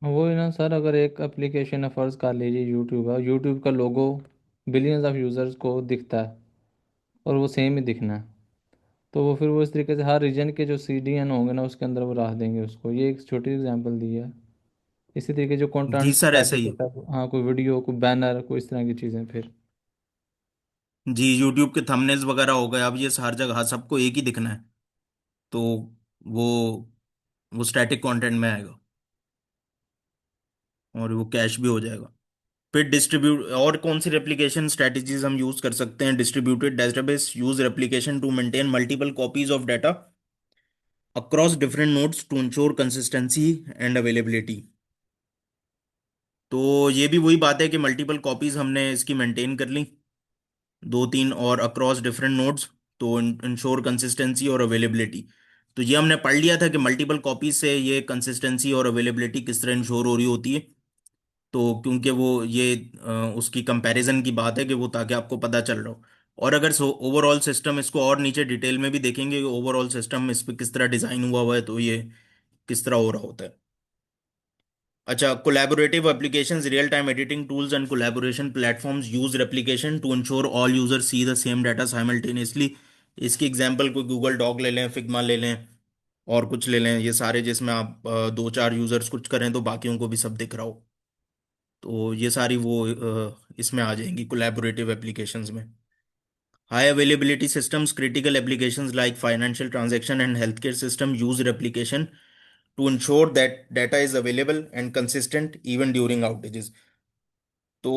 वो ही ना सर, अगर एक एप्लीकेशन है, फ़र्ज़ कर लीजिए यूट्यूब है, यूट्यूब का लोगो बिलियंस ऑफ यूज़र्स को दिखता है और वो सेम ही दिखना है, तो वो फिर वो इस तरीके से हर रीजन के जो सीडीएन होंगे ना उसके अंदर वो रख देंगे उसको। ये एक छोटी एग्जांपल दी है। इसी तरीके जो जी कंटेंट सर, ऐसा स्टैटिक ही है। होता है, हाँ, कोई वीडियो, कोई बैनर, कोई इस तरह की चीज़ें फिर। जी, यूट्यूब के थंबनेल्स वगैरह हो गए, अब ये हर जगह सबको एक ही दिखना है, तो वो वो स्टैटिक कंटेंट में आएगा और वो कैश भी हो जाएगा। फिर डिस्ट्रीब्यूट और कौन सी रेप्लिकेशन स्ट्रेटजीज हम यूज कर सकते हैं। Distributed database use replication to maintain multiple copies of data across different nodes to ensure consistency and availability. तो ये भी वही बात है कि मल्टीपल कॉपीज हमने इसकी मेंटेन कर ली, दो तीन, और अक्रॉस डिफरेंट नोड्स, तो इंश्योर कंसिस्टेंसी और अवेलेबिलिटी। तो ये हमने पढ़ लिया था कि मल्टीपल कॉपीज से ये कंसिस्टेंसी और अवेलेबिलिटी किस तरह इंश्योर हो रही होती है। तो क्योंकि वो ये उसकी कंपैरिजन की बात है कि वो, ताकि आपको पता चल रहा हो। और अगर ओवरऑल सिस्टम, इसको और नीचे डिटेल में भी देखेंगे कि ओवरऑल सिस्टम इस पे किस तरह डिजाइन हुआ हुआ है, तो ये किस तरह हो रहा होता है। अच्छा, collaborative applications, real time editing tools and collaboration platforms use replication to ensure all users see the same data simultaneously. इसकी एग्जांपल कोई गूगल डॉक ले लें, फिग्मा ले लें, और कुछ ले लें, ये सारे जिसमें आप दो चार यूजर्स कुछ करें तो बाकियों को भी सब दिख रहा हो। तो ये सारी वो इसमें आ जाएंगी कोलैबोरेटिव एप्लीकेशंस में। High availability systems, critical applications like financial transaction and health care system use replication to ensure that data is available and consistent even during outages। तो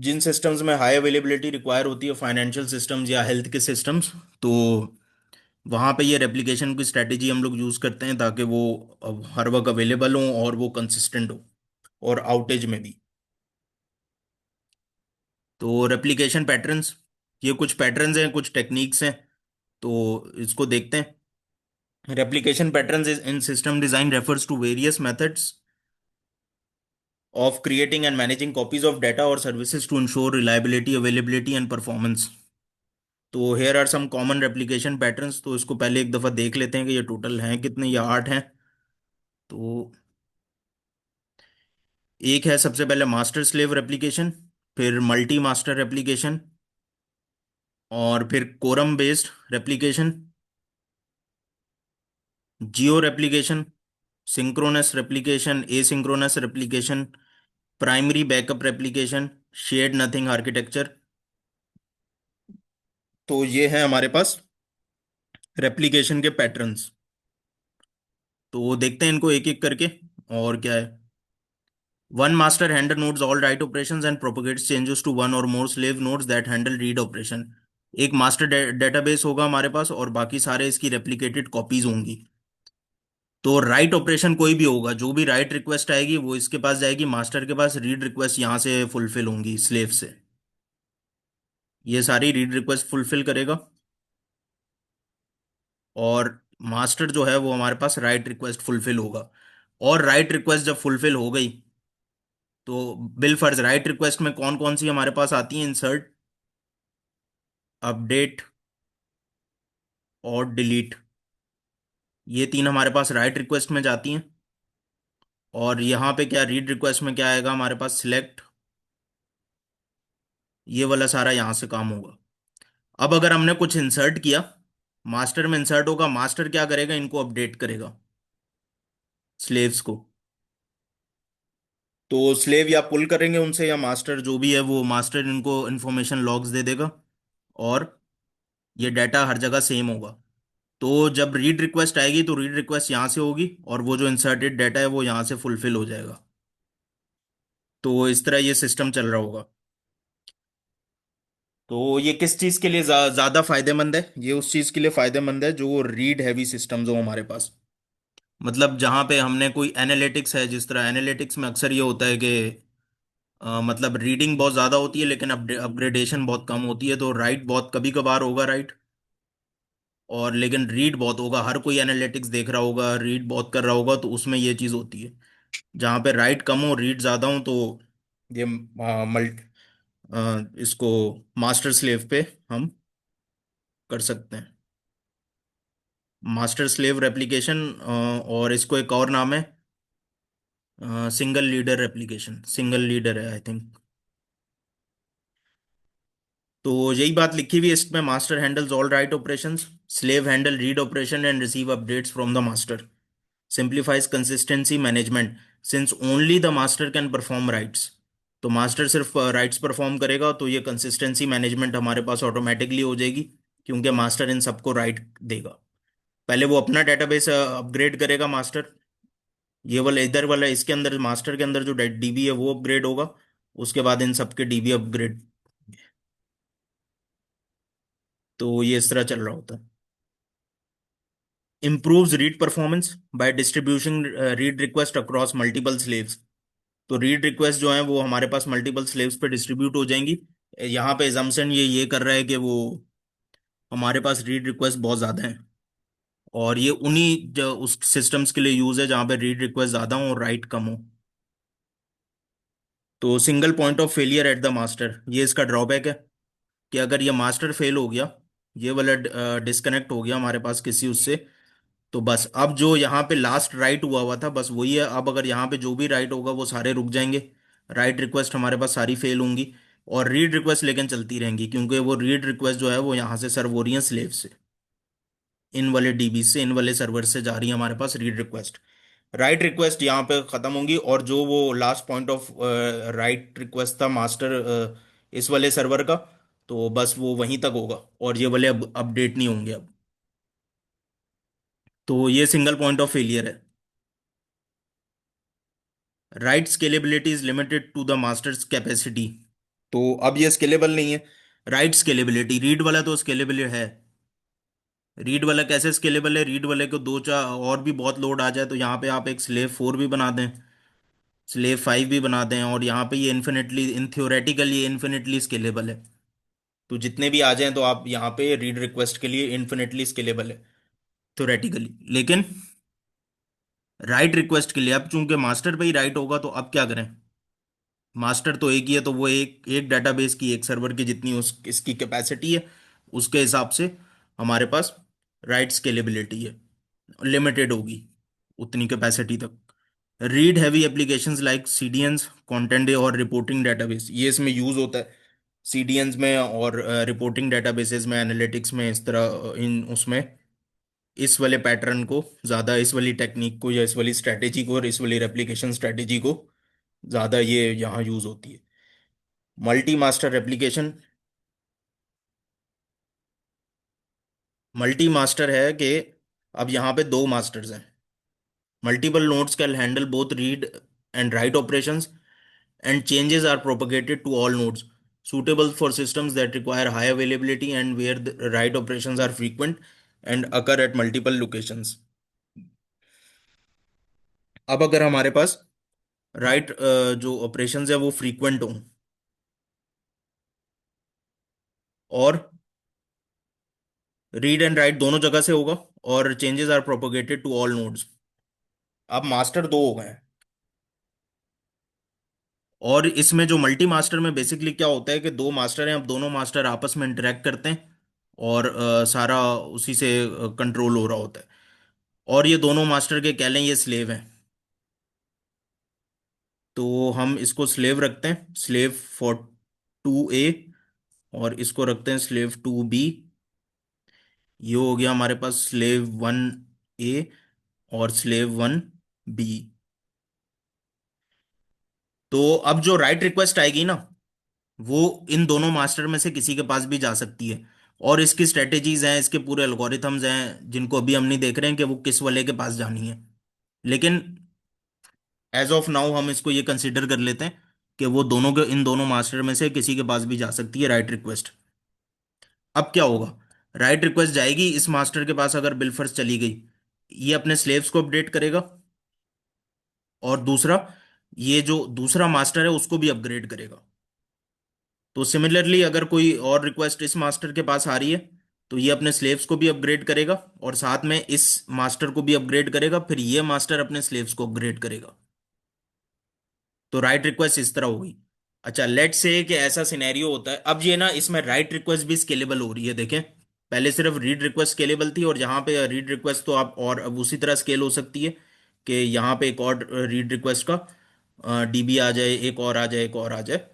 जिन सिस्टम्स में हाई अवेलेबिलिटी रिक्वायर होती है, financial systems या health के systems, तो वहाँ पे ये रेप्लिकेशन की स्ट्रेटेजी हम लोग यूज़ करते हैं ताकि वो हर वक्त अवेलेबल हों और वो कंसिस्टेंट हो, और आउटेज में भी। तो रेप्लिकेशन पैटर्न्स, ये कुछ पैटर्न्स हैं, कुछ टेक्निक्स हैं, तो इसको देखते हैं। Replication patterns in system design refers to various methods of creating and managing copies of data or services to ensure reliability, availability and performance। तो here are some common replication patterns। तो इसको पहले एक दफा देख लेते हैं कि ये टोटल हैं कितने, या 8 हैं। तो एक है सबसे पहले मास्टर स्लेव रेप्लिकेशन, फिर मल्टी मास्टर रेप्लिकेशन, और फिर quorum based replication, geo replication, synchronous replication, asynchronous replication, primary backup replication, shared nothing architecture. तो ये है हमारे पास रेप्लिकेशन के पैटर्न्स। तो देखते हैं इनको एक एक करके। और क्या है, one master handle nodes all write operations and propagates changes to one और more slave nodes that handle read operation. एक मास्टर डेटाबेस होगा हमारे पास और बाकी सारे इसकी रेप्लिकेटेड कॉपीज होंगी। तो राइट ऑपरेशन कोई भी होगा, जो भी राइट रिक्वेस्ट आएगी वो इसके पास जाएगी, मास्टर के पास रीड रिक्वेस्ट यहाँ से फुलफिल होंगी स्लेव से। ये सारी रीड रिक्वेस्ट फुलफिल करेगा, और मास्टर जो है वो हमारे पास राइट रिक्वेस्ट फुलफिल होगा। और राइट रिक्वेस्ट जब फुलफिल हो गई, तो बिल फर्ज राइट रिक्वेस्ट में कौन कौन सी हमारे पास आती है? इंसर्ट, अपडेट और डिलीट। ये तीन हमारे पास राइट रिक्वेस्ट में जाती हैं। और यहाँ पे क्या रीड रिक्वेस्ट में क्या आएगा हमारे पास? सिलेक्ट। ये वाला सारा यहाँ से काम होगा। अब अगर हमने कुछ इंसर्ट किया, मास्टर में इंसर्ट होगा, मास्टर क्या करेगा? इनको अपडेट करेगा, स्लेव्स को। तो स्लेव या पुल करेंगे उनसे, या मास्टर जो भी है वो मास्टर इनको इन्फॉर्मेशन लॉग्स दे देगा, और ये डाटा हर जगह सेम होगा। तो जब रीड रिक्वेस्ट आएगी तो रीड रिक्वेस्ट यहाँ से होगी, और वो जो इंसर्टेड डाटा है वो यहाँ से फुलफिल हो जाएगा। तो इस तरह ये सिस्टम चल रहा होगा। तो ये किस चीज़ के लिए ज़्यादा फायदेमंद है? ये उस चीज़ के लिए फायदेमंद है जो रीड हैवी सिस्टम्स हो हमारे पास। मतलब जहाँ पे हमने कोई एनालिटिक्स है, जिस तरह एनालिटिक्स में अक्सर ये होता है कि मतलब रीडिंग बहुत ज़्यादा होती है लेकिन अपग्रेडेशन बहुत कम होती है, तो राइट बहुत कभी कभार होगा राइट, और लेकिन रीड बहुत होगा। हर कोई एनालिटिक्स देख रहा होगा, रीड बहुत कर रहा होगा, तो उसमें ये चीज़ होती है। जहाँ पे राइट कम हो रीड ज़्यादा हो, तो ये इसको मास्टर स्लेव पे हम कर सकते हैं, मास्टर स्लेव रेप्लिकेशन। और इसको एक और नाम है single leader replication, single leader है आई थिंक। तो यही बात लिखी हुई है इसमें, master handles all write operations, slave handle read operation and receive updates from the master, simplifies consistency management since only the master can perform rights. तो master सिर्फ राइट्स परफॉर्म करेगा, तो ये कंसिस्टेंसी मैनेजमेंट हमारे पास ऑटोमेटिकली हो जाएगी, क्योंकि master in सबको राइट देगा। पहले वो अपना डेटाबेस अपग्रेड करेगा मास्टर, ये वाला इधर वाला इसके अंदर मास्टर के अंदर जो डीबी है वो अपग्रेड होगा, उसके बाद इन सबके डीबी अपग्रेड। तो ये इस तरह चल रहा होता है। improves read performance by distributing read request across multiple slaves। तो रीड रिक्वेस्ट जो है वो हमारे पास मल्टीपल स्लेव्स पे डिस्ट्रीब्यूट हो जाएंगी। यहाँ पे एजम्पशन ये कर रहा है कि वो हमारे पास रीड रिक्वेस्ट बहुत ज़्यादा है, और ये उन्हीं उस सिस्टम्स के लिए यूज़ है जहाँ पे रीड रिक्वेस्ट ज़्यादा हो और राइट कम हो। तो single point of failure at the master, ये इसका ड्रॉबैक है कि अगर ये मास्टर फेल हो गया, ये वाला डिस्कनेक्ट हो गया हमारे पास किसी उससे, तो बस अब जो यहाँ पे लास्ट राइट हुआ हुआ था बस वही है। अब अगर यहाँ पे जो भी राइट होगा वो सारे रुक जाएंगे, राइट रिक्वेस्ट हमारे पास सारी फेल होंगी, और रीड रिक्वेस्ट लेकिन चलती रहेंगी, क्योंकि वो रीड रिक्वेस्ट जो है वो यहाँ से सर्व हो रही है स्लेव से, इन वाले डीबी से, इन वाले सर्वर से जा रही है हमारे पास रीड रिक्वेस्ट। राइट रिक्वेस्ट यहाँ पे खत्म होंगी, और जो वो last point of right request था मास्टर इस वाले सर्वर का, तो बस वो वहीं तक होगा, और ये वाले अब अपडेट नहीं होंगे अब। तो ये सिंगल पॉइंट ऑफ फेलियर है। Right scalability is limited to the master's capacity. तो अब ये स्केलेबल नहीं है। राइट स्केलेबिलिटी, रीड वाला तो स्केलेबल है। रीड वाला कैसे स्केलेबल है? रीड वाले को दो चार और भी बहुत लोड आ जाए तो यहाँ पे आप एक स्लेव 4 भी बना दें, स्लेव 5 भी बना दें, और यहाँ पे ये इन्फिनिटली, इन थ्योरेटिकल ये इन्फिनिटली स्केलेबल है। तो जितने भी आ जाएं तो आप यहाँ पे रीड रिक्वेस्ट के लिए इन्फिनिटली स्केलेबल है थ्योरेटिकली। लेकिन राइट रिक्वेस्ट के लिए अब चूंकि मास्टर पे ही राइट होगा, तो अब क्या करें? मास्टर तो एक ही है, तो वो एक एक डेटाबेस की, एक सर्वर की जितनी उस इसकी कैपेसिटी है, उसके हिसाब से हमारे पास राइट स्केलेबिलिटी है, लिमिटेड होगी उतनी कैपेसिटी तक। Read heavy applications like CDNs, content और रिपोर्टिंग डेटाबेस, ये इसमें यूज होता है सीडीएन्स में, और रिपोर्टिंग डेटाबेसेस में, एनालिटिक्स में, इस तरह इन उसमें इस वाले पैटर्न को ज़्यादा, इस वाली टेक्निक को या इस वाली स्ट्रैटेजी को और इस वाली रेप्लिकेशन स्ट्रैटेजी को ज़्यादा ये यहाँ यूज होती है। Multi master replication, multi master है कि अब यहाँ पे दो मास्टर्स हैं। Multiple nodes can handle both read and write operations, and changes are propagated to all nodes, suitable for systems that require high availability and where the write operations are frequent and occur at multiple locations। अब अगर हमारे पास right जो operations है वो frequent हों, और read and right दोनों जगह से होगा, और changes are propagated to all nodes. अब मास्टर दो हो गए हैं। और इसमें जो मल्टी मास्टर में बेसिकली क्या होता है कि दो मास्टर हैं, अब दोनों मास्टर आपस में इंटरेक्ट करते हैं, और सारा उसी से कंट्रोल हो रहा होता है। और ये दोनों मास्टर के कह लें ये स्लेव हैं। तो हम इसको स्लेव रखते हैं, स्लेव फॉर 2A, और इसको रखते हैं स्लेव 2B। ये हो गया हमारे पास स्लेव 1A और स्लेव 1B। तो अब जो राइट रिक्वेस्ट आएगी ना, वो इन दोनों मास्टर में से किसी के पास भी जा सकती है। और इसकी स्ट्रेटेजीज हैं, इसके पूरे एल्गोरिथम्स हैं, जिनको अभी हम नहीं देख रहे हैं कि वो किस वाले के पास जानी है। लेकिन एज ऑफ नाउ हम इसको ये कंसिडर कर लेते हैं कि वो दोनों के, इन दोनों मास्टर में से किसी के पास भी जा सकती है राइट रिक्वेस्ट। अब क्या होगा, राइट रिक्वेस्ट जाएगी इस मास्टर के पास, अगर बिलफर्स चली गई, ये अपने स्लेव्स को अपडेट करेगा, और दूसरा, ये जो दूसरा मास्टर है उसको भी अपग्रेड करेगा। तो सिमिलरली अगर कोई और रिक्वेस्ट इस मास्टर के पास आ रही है, तो ये अपने स्लेव्स को भी अपग्रेड करेगा, और साथ में इस मास्टर को भी अपग्रेड करेगा, फिर ये मास्टर अपने स्लेव्स को अपग्रेड करेगा। तो राइट रिक्वेस्ट इस तरह होगी। अच्छा, लेट्स से कि ऐसा सिनेरियो होता है, अब ये ना इसमें राइट रिक्वेस्ट भी स्केलेबल हो रही है, देखें। पहले सिर्फ रीड रिक्वेस्ट स्केलेबल थी, और यहाँ पे रीड रिक्वेस्ट तो आप और अब उसी तरह स्केल हो सकती है कि यहाँ पे एक और रीड रिक्वेस्ट का डीबी आ जाए, एक और आ जाए, एक और आ जाए।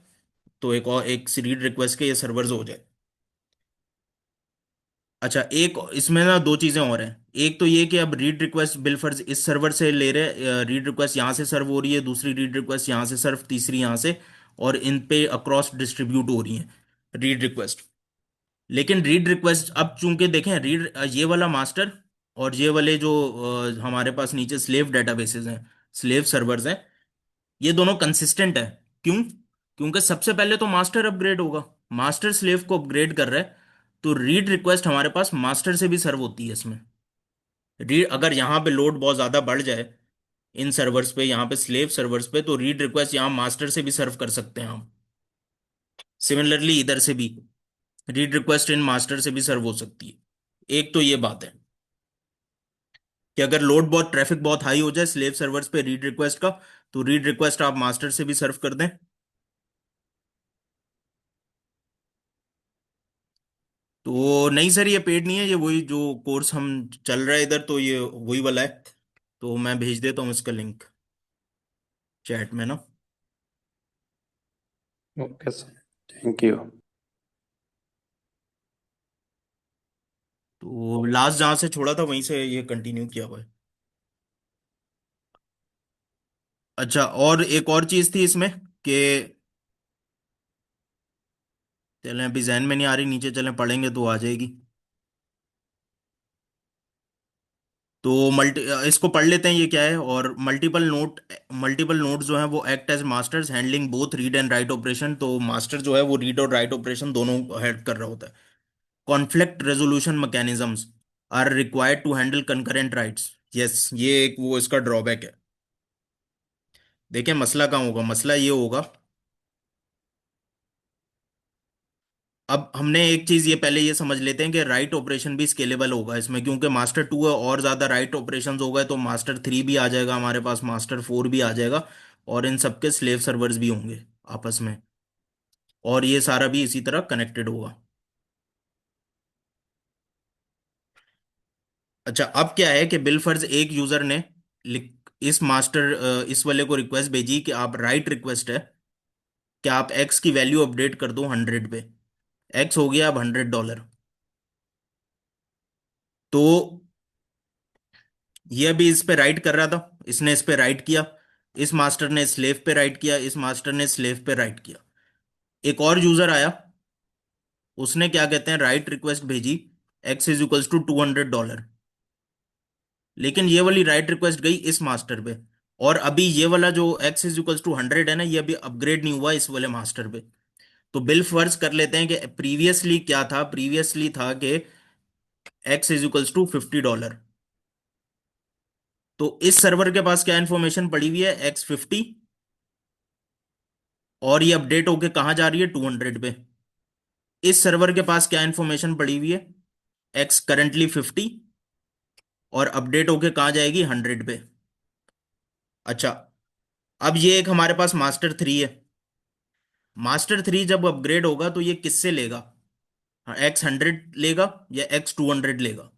तो एक और एक रीड रिक्वेस्ट के ये सर्वर्स हो जाए। अच्छा, एक इसमें ना दो चीजें और हैं। एक तो ये कि अब रीड रिक्वेस्ट बिलफर्ज इस सर्वर से ले रहे, रीड रिक्वेस्ट यहाँ से सर्व हो रही है, दूसरी रीड रिक्वेस्ट यहाँ से सर्व, तीसरी यहाँ से, और इन पे अक्रॉस डिस्ट्रीब्यूट हो रही है रीड रिक्वेस्ट। लेकिन रीड रिक्वेस्ट अब चूंकि देखें, रीड ये वाला मास्टर और ये वाले जो हमारे पास नीचे स्लेव डेटाबेसेस हैं, स्लेव सर्वर्स हैं, ये दोनों कंसिस्टेंट है। क्यों? क्योंकि सबसे पहले तो मास्टर अपग्रेड होगा, मास्टर स्लेव को अपग्रेड कर रहा है, तो रीड रिक्वेस्ट हमारे पास मास्टर से भी सर्व होती है इसमें। रीड अगर यहाँ पे लोड बहुत ज्यादा बढ़ जाए इन सर्वर्स पे, यहाँ पे स्लेव सर्वर्स पे, तो रीड रिक्वेस्ट यहाँ मास्टर से भी सर्व कर सकते हैं हम। सिमिलरली इधर से भी रीड रिक्वेस्ट इन मास्टर से भी सर्व हो सकती है। एक तो ये बात है कि अगर लोड बहुत, ट्रैफिक बहुत हाई हो जाए स्लेव सर्वर्स पे रीड रिक्वेस्ट का, तो रीड रिक्वेस्ट आप मास्टर से भी सर्व कर दें। तो नहीं सर, ये पेड नहीं है, ये वही जो कोर्स हम चल रहा है इधर, तो ये वही वाला है। तो मैं भेज देता हूँ इसका लिंक चैट में ना। Okay sir, thank you. तो लास्ट जहां से छोड़ा था वहीं से ये कंटिन्यू किया हुआ है। अच्छा, और एक और चीज थी इसमें कि, चलें अभी जहन में नहीं आ रही, नीचे चलें पढ़ेंगे तो आ जाएगी। तो इसको पढ़ लेते हैं ये क्या है। और मल्टीपल नोड जो है वो act as masters handling both read and write operation. तो मास्टर जो है वो रीड और राइट ऑपरेशन दोनों हेड कर रहा होता है। Conflict resolution mechanisms are required to handle concurrent writes. Yes, ये एक वो इसका ड्रॉबैक है। देखिए मसला कहाँ होगा, मसला ये होगा, अब हमने एक चीज ये पहले ये समझ लेते हैं कि राइट ऑपरेशन भी स्केलेबल होगा इसमें, क्योंकि मास्टर 2 है और ज्यादा राइट ऑपरेशंस हो गए तो मास्टर 3 भी आ जाएगा हमारे पास, मास्टर 4 भी आ जाएगा, और इन सबके स्लेव सर्वर्स भी होंगे आपस में, और ये सारा भी इसी तरह कनेक्टेड होगा। अच्छा, अब क्या है कि बिलफर्ज एक यूजर ने इस इस वाले को रिक्वेस्ट भेजी कि आप राइट रिक्वेस्ट है कि आप एक्स की वैल्यू अपडेट कर दो 100 पे। एक्स हो गया अब $100। तो ये अभी इस पे राइट कर रहा था, इसने इस पे राइट किया, इस मास्टर ने स्लेव पे राइट किया, इस मास्टर ने स्लेव पे राइट किया। एक और यूजर आया, उसने क्या कहते हैं राइट रिक्वेस्ट भेजी, एक्स इज इक्वल्स टू $200। लेकिन ये वाली राइट रिक्वेस्ट गई इस मास्टर पे, और अभी ये वाला जो एक्स इज इक्वल्स टू 100 है ना, ये अभी अपग्रेड नहीं हुआ इस वाले मास्टर पे। तो बिल फर्ज कर लेते हैं कि प्रीवियसली क्या था, प्रीवियसली था कि एक्स इज इक्वल्स टू $50। तो इस सर्वर के पास क्या इंफॉर्मेशन पड़ी हुई है, X50, और ये अपडेट होके कहाँ जा रही है, 200 पे। इस सर्वर के पास क्या इंफॉर्मेशन पड़ी हुई है, X करंटली 50, और अपडेट होके कहाँ जाएगी, 100 पे। अच्छा, अब ये एक हमारे पास मास्टर 3 है। मास्टर 3 जब अपग्रेड होगा तो ये किससे लेगा, X100 लेगा या X200 लेगा।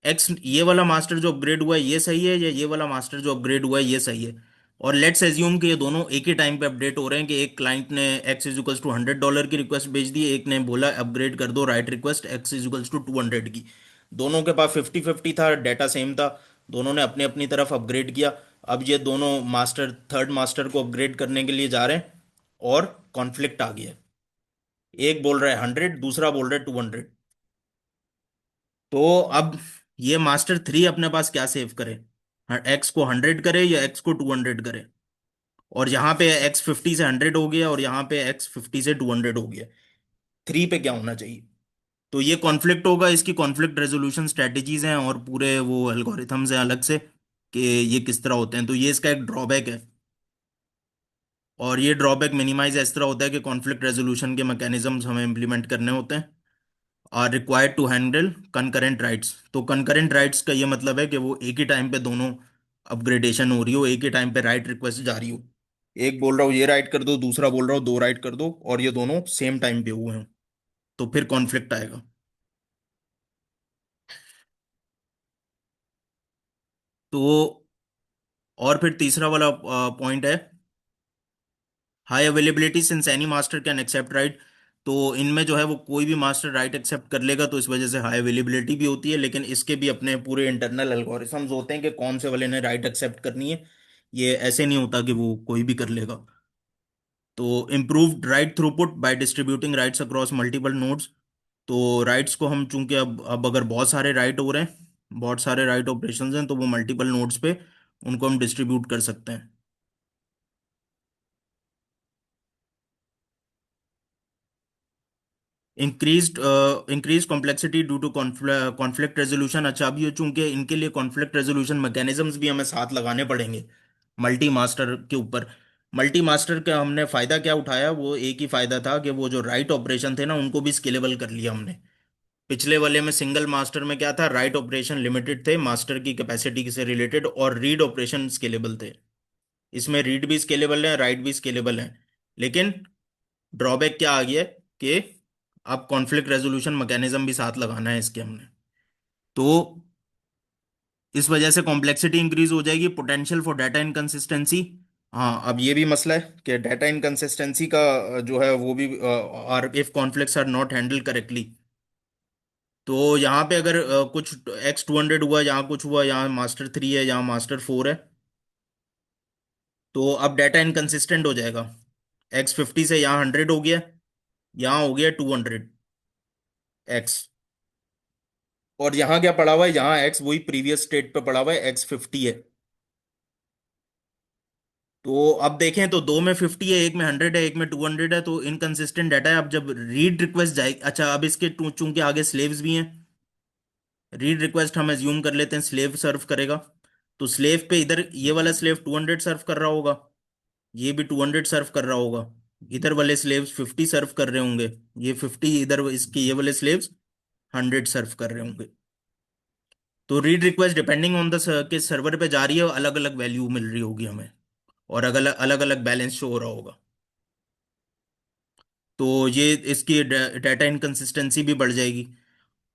एक्स, ये वाला मास्टर जो अपग्रेड हुआ है ये सही है, या ये वाला मास्टर जो अपग्रेड हुआ है ये सही है। और लेट्स एज्यूम कि ये दोनों एक ही टाइम पे अपडेट हो रहे हैं, कि एक क्लाइंट ने X=$100 की रिक्वेस्ट भेज दी, एक ने बोला अपग्रेड कर दो, राइट रिक्वेस्ट X=200 की। दोनों के पास 50-50 था, डाटा सेम था, दोनों ने अपनी अपनी तरफ अपग्रेड किया। अब ये दोनों मास्टर थर्ड मास्टर को अपग्रेड करने के लिए जा रहे हैं, और कॉन्फ्लिक्ट आ गया। एक बोल रहा है 100, दूसरा बोल रहा है 200। तो अब ये मास्टर 3 अपने पास क्या सेव करे, एक्स को 100 करे या एक्स को 200 करे। और यहाँ पे X50 से 100 हो गया, और यहाँ पे X50 से 200 हो गया। 3 पे क्या होना चाहिए। तो ये कॉन्फ्लिक्ट होगा, इसकी कॉन्फ्लिक्ट रेजोल्यूशन स्ट्रेटेजीज हैं और पूरे वो एल्गोरिथम्स हैं अलग से, कि ये किस तरह होते हैं। तो ये इसका एक ड्रॉबैक है। और ये ड्रॉबैक मिनिमाइज इस तरह होता है कि कॉन्फ्लिक्ट रेजोल्यूशन के मैकेनिज्म्स हमें इंप्लीमेंट करने होते हैं, are required to handle concurrent writes. तो कंकरेंट राइट्स का ये मतलब है कि वो एक ही टाइम पे दोनों अपग्रेडेशन हो रही हो, एक ही टाइम पे राइट रिक्वेस्ट जा रही हो। एक बोल रहा हूँ ये राइट कर दो, दूसरा बोल रहा हूँ दो राइट कर दो, और ये दोनों सेम टाइम पे हुए हैं, तो फिर कॉन्फ्लिक्ट आएगा। तो और फिर तीसरा वाला पॉइंट है, high availability since any master can accept write. तो इनमें जो है वो कोई भी मास्टर राइट एक्सेप्ट कर लेगा, तो इस वजह से हाई अवेलेबिलिटी भी होती है। लेकिन इसके भी अपने पूरे इंटरनल एल्गोरिथम्स होते हैं कि कौन से वाले ने राइट एक्सेप्ट करनी है। ये ऐसे नहीं होता कि वो कोई भी कर लेगा। तो improved write throughput by distributing writes across multiple nodes. तो राइट्स को हम चूंकि अब अगर बहुत सारे राइट हो रहे हैं, बहुत सारे राइट ऑपरेशंस हैं, तो वो मल्टीपल नोड्स पे उनको हम डिस्ट्रीब्यूट कर सकते हैं। Increased increase complexity due to conflict resolution. अच्छा, अब ये चूंकि इनके लिए कॉन्फ्लिक्ट रेजोल्यूशन मैकेनिज्म्स भी हमें साथ लगाने पड़ेंगे मल्टी मास्टर के ऊपर। मल्टी मास्टर का हमने फायदा क्या उठाया, वो एक ही फायदा था कि वो जो राइट ऑपरेशन थे ना उनको भी स्केलेबल कर लिया हमने। पिछले वाले में सिंगल मास्टर में क्या था, राइट ऑपरेशन लिमिटेड थे मास्टर की कैपेसिटी से रिलेटेड, और रीड ऑपरेशन स्केलेबल थे। इसमें रीड भी स्केलेबल है, राइट भी स्केलेबल है। लेकिन ड्रॉबैक क्या आ गया है, कि अब कॉन्फ्लिक्ट रेजोल्यूशन मैकेनिज्म भी साथ लगाना है इसके हमने। तो इस वजह से कॉम्प्लेक्सिटी इंक्रीज हो जाएगी, पोटेंशियल फॉर डाटा इनकंसिस्टेंसी। हाँ, अब ये भी मसला है कि डाटा इनकंसिस्टेंसी का जो है वो भी, are if conflicts are not handle correctly. तो यहाँ पे अगर कुछ X200 हुआ, यहाँ कुछ हुआ, यहाँ मास्टर 3 है, यहाँ मास्टर 4 है, तो अब डाटा इनकंसिस्टेंट हो जाएगा। X50 से यहाँ 100 हो गया, यहाँ हो गया 200X। और यहाँ क्या पड़ा हुआ है, यहाँ X वही प्रीवियस स्टेट पे पड़ा हुआ है, X50 है। तो अब देखें तो दो में 50 है, एक में 100 है, एक में 200 है, तो इनकंसिस्टेंट डाटा है। अब जब रीड रिक्वेस्ट जाएगी, अच्छा अब इसके चूंकि आगे स्लेव्स भी हैं, रीड रिक्वेस्ट हम एज्यूम कर लेते हैं स्लेव सर्व करेगा। तो स्लेव पे इधर ये वाला स्लेव 200 सर्व कर रहा होगा, ये भी 200 सर्व कर रहा होगा, इधर वाले स्लेव्स 50 सर्व कर रहे होंगे, ये 50 इधर इसके ये वाले स्लेव्स 100 सर्व कर रहे होंगे। तो read request depending on the के सर्वर पे जा रही है, अलग अलग वैल्यू मिल रही होगी हमें, और अलग अलग अलग बैलेंस शो हो रहा होगा। तो ये इसकी डाटा इनकंसिस्टेंसी भी बढ़ जाएगी।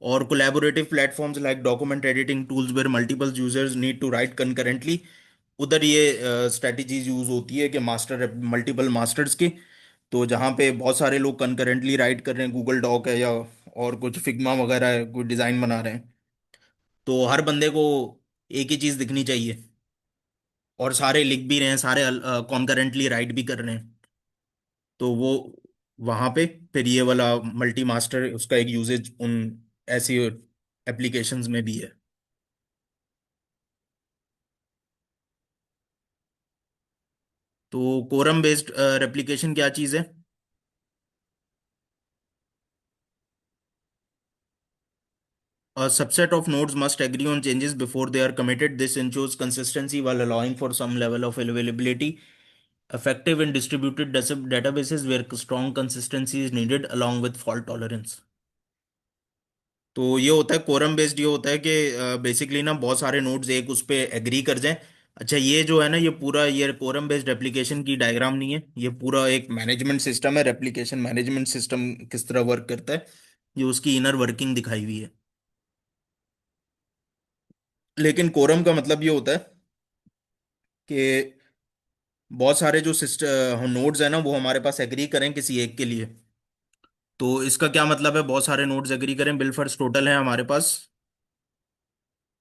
और collaborative platforms like document editing tools where multiple users need to write concurrently, उधर ये स्ट्रेटजीज यूज होती है कि मास्टर मल्टीपल मास्टर्स की। तो जहाँ पे बहुत सारे लोग कनकरेंटली राइट कर रहे हैं, गूगल डॉक है या और कुछ फिग्मा वगैरह है, कोई डिज़ाइन बना रहे हैं, तो हर बंदे को एक ही चीज़ दिखनी चाहिए, और सारे लिख भी रहे हैं, सारे कॉन्करेंटली राइट भी कर रहे हैं। तो वो वहाँ पे फिर ये वाला मल्टी मास्टर उसका एक यूजेज उन ऐसी एप्लीकेशंस में भी है। तो कोरम बेस्ड रेप्लिकेशन क्या चीज़ है। A subset of nodes must agree on changes before they are committed. This ensures consistency while allowing for some level of availability. Effective in distributed databases where strong consistency is needed along with fault tolerance. तो ये होता है quorum based, ये होता है कि basically ना बहुत सारे नोड्स एक उस पे एग्री कर जाएं। अच्छा, ये जो है ना, ये पूरा ये कोरम बेस्ड एप्लीकेशन की डायग्राम नहीं है, ये पूरा एक मैनेजमेंट सिस्टम है। रेप्लिकेशन मैनेजमेंट सिस्टम किस तरह वर्क करता है, ये उसकी इनर वर्किंग दिखाई हुई है। लेकिन कोरम का मतलब ये होता है कि बहुत सारे जो सिस्टम नोड्स है ना, वो हमारे पास एग्री करें किसी एक के लिए। तो इसका क्या मतलब है, बहुत सारे नोड्स एग्री करें। बिलफर्स टोटल है हमारे पास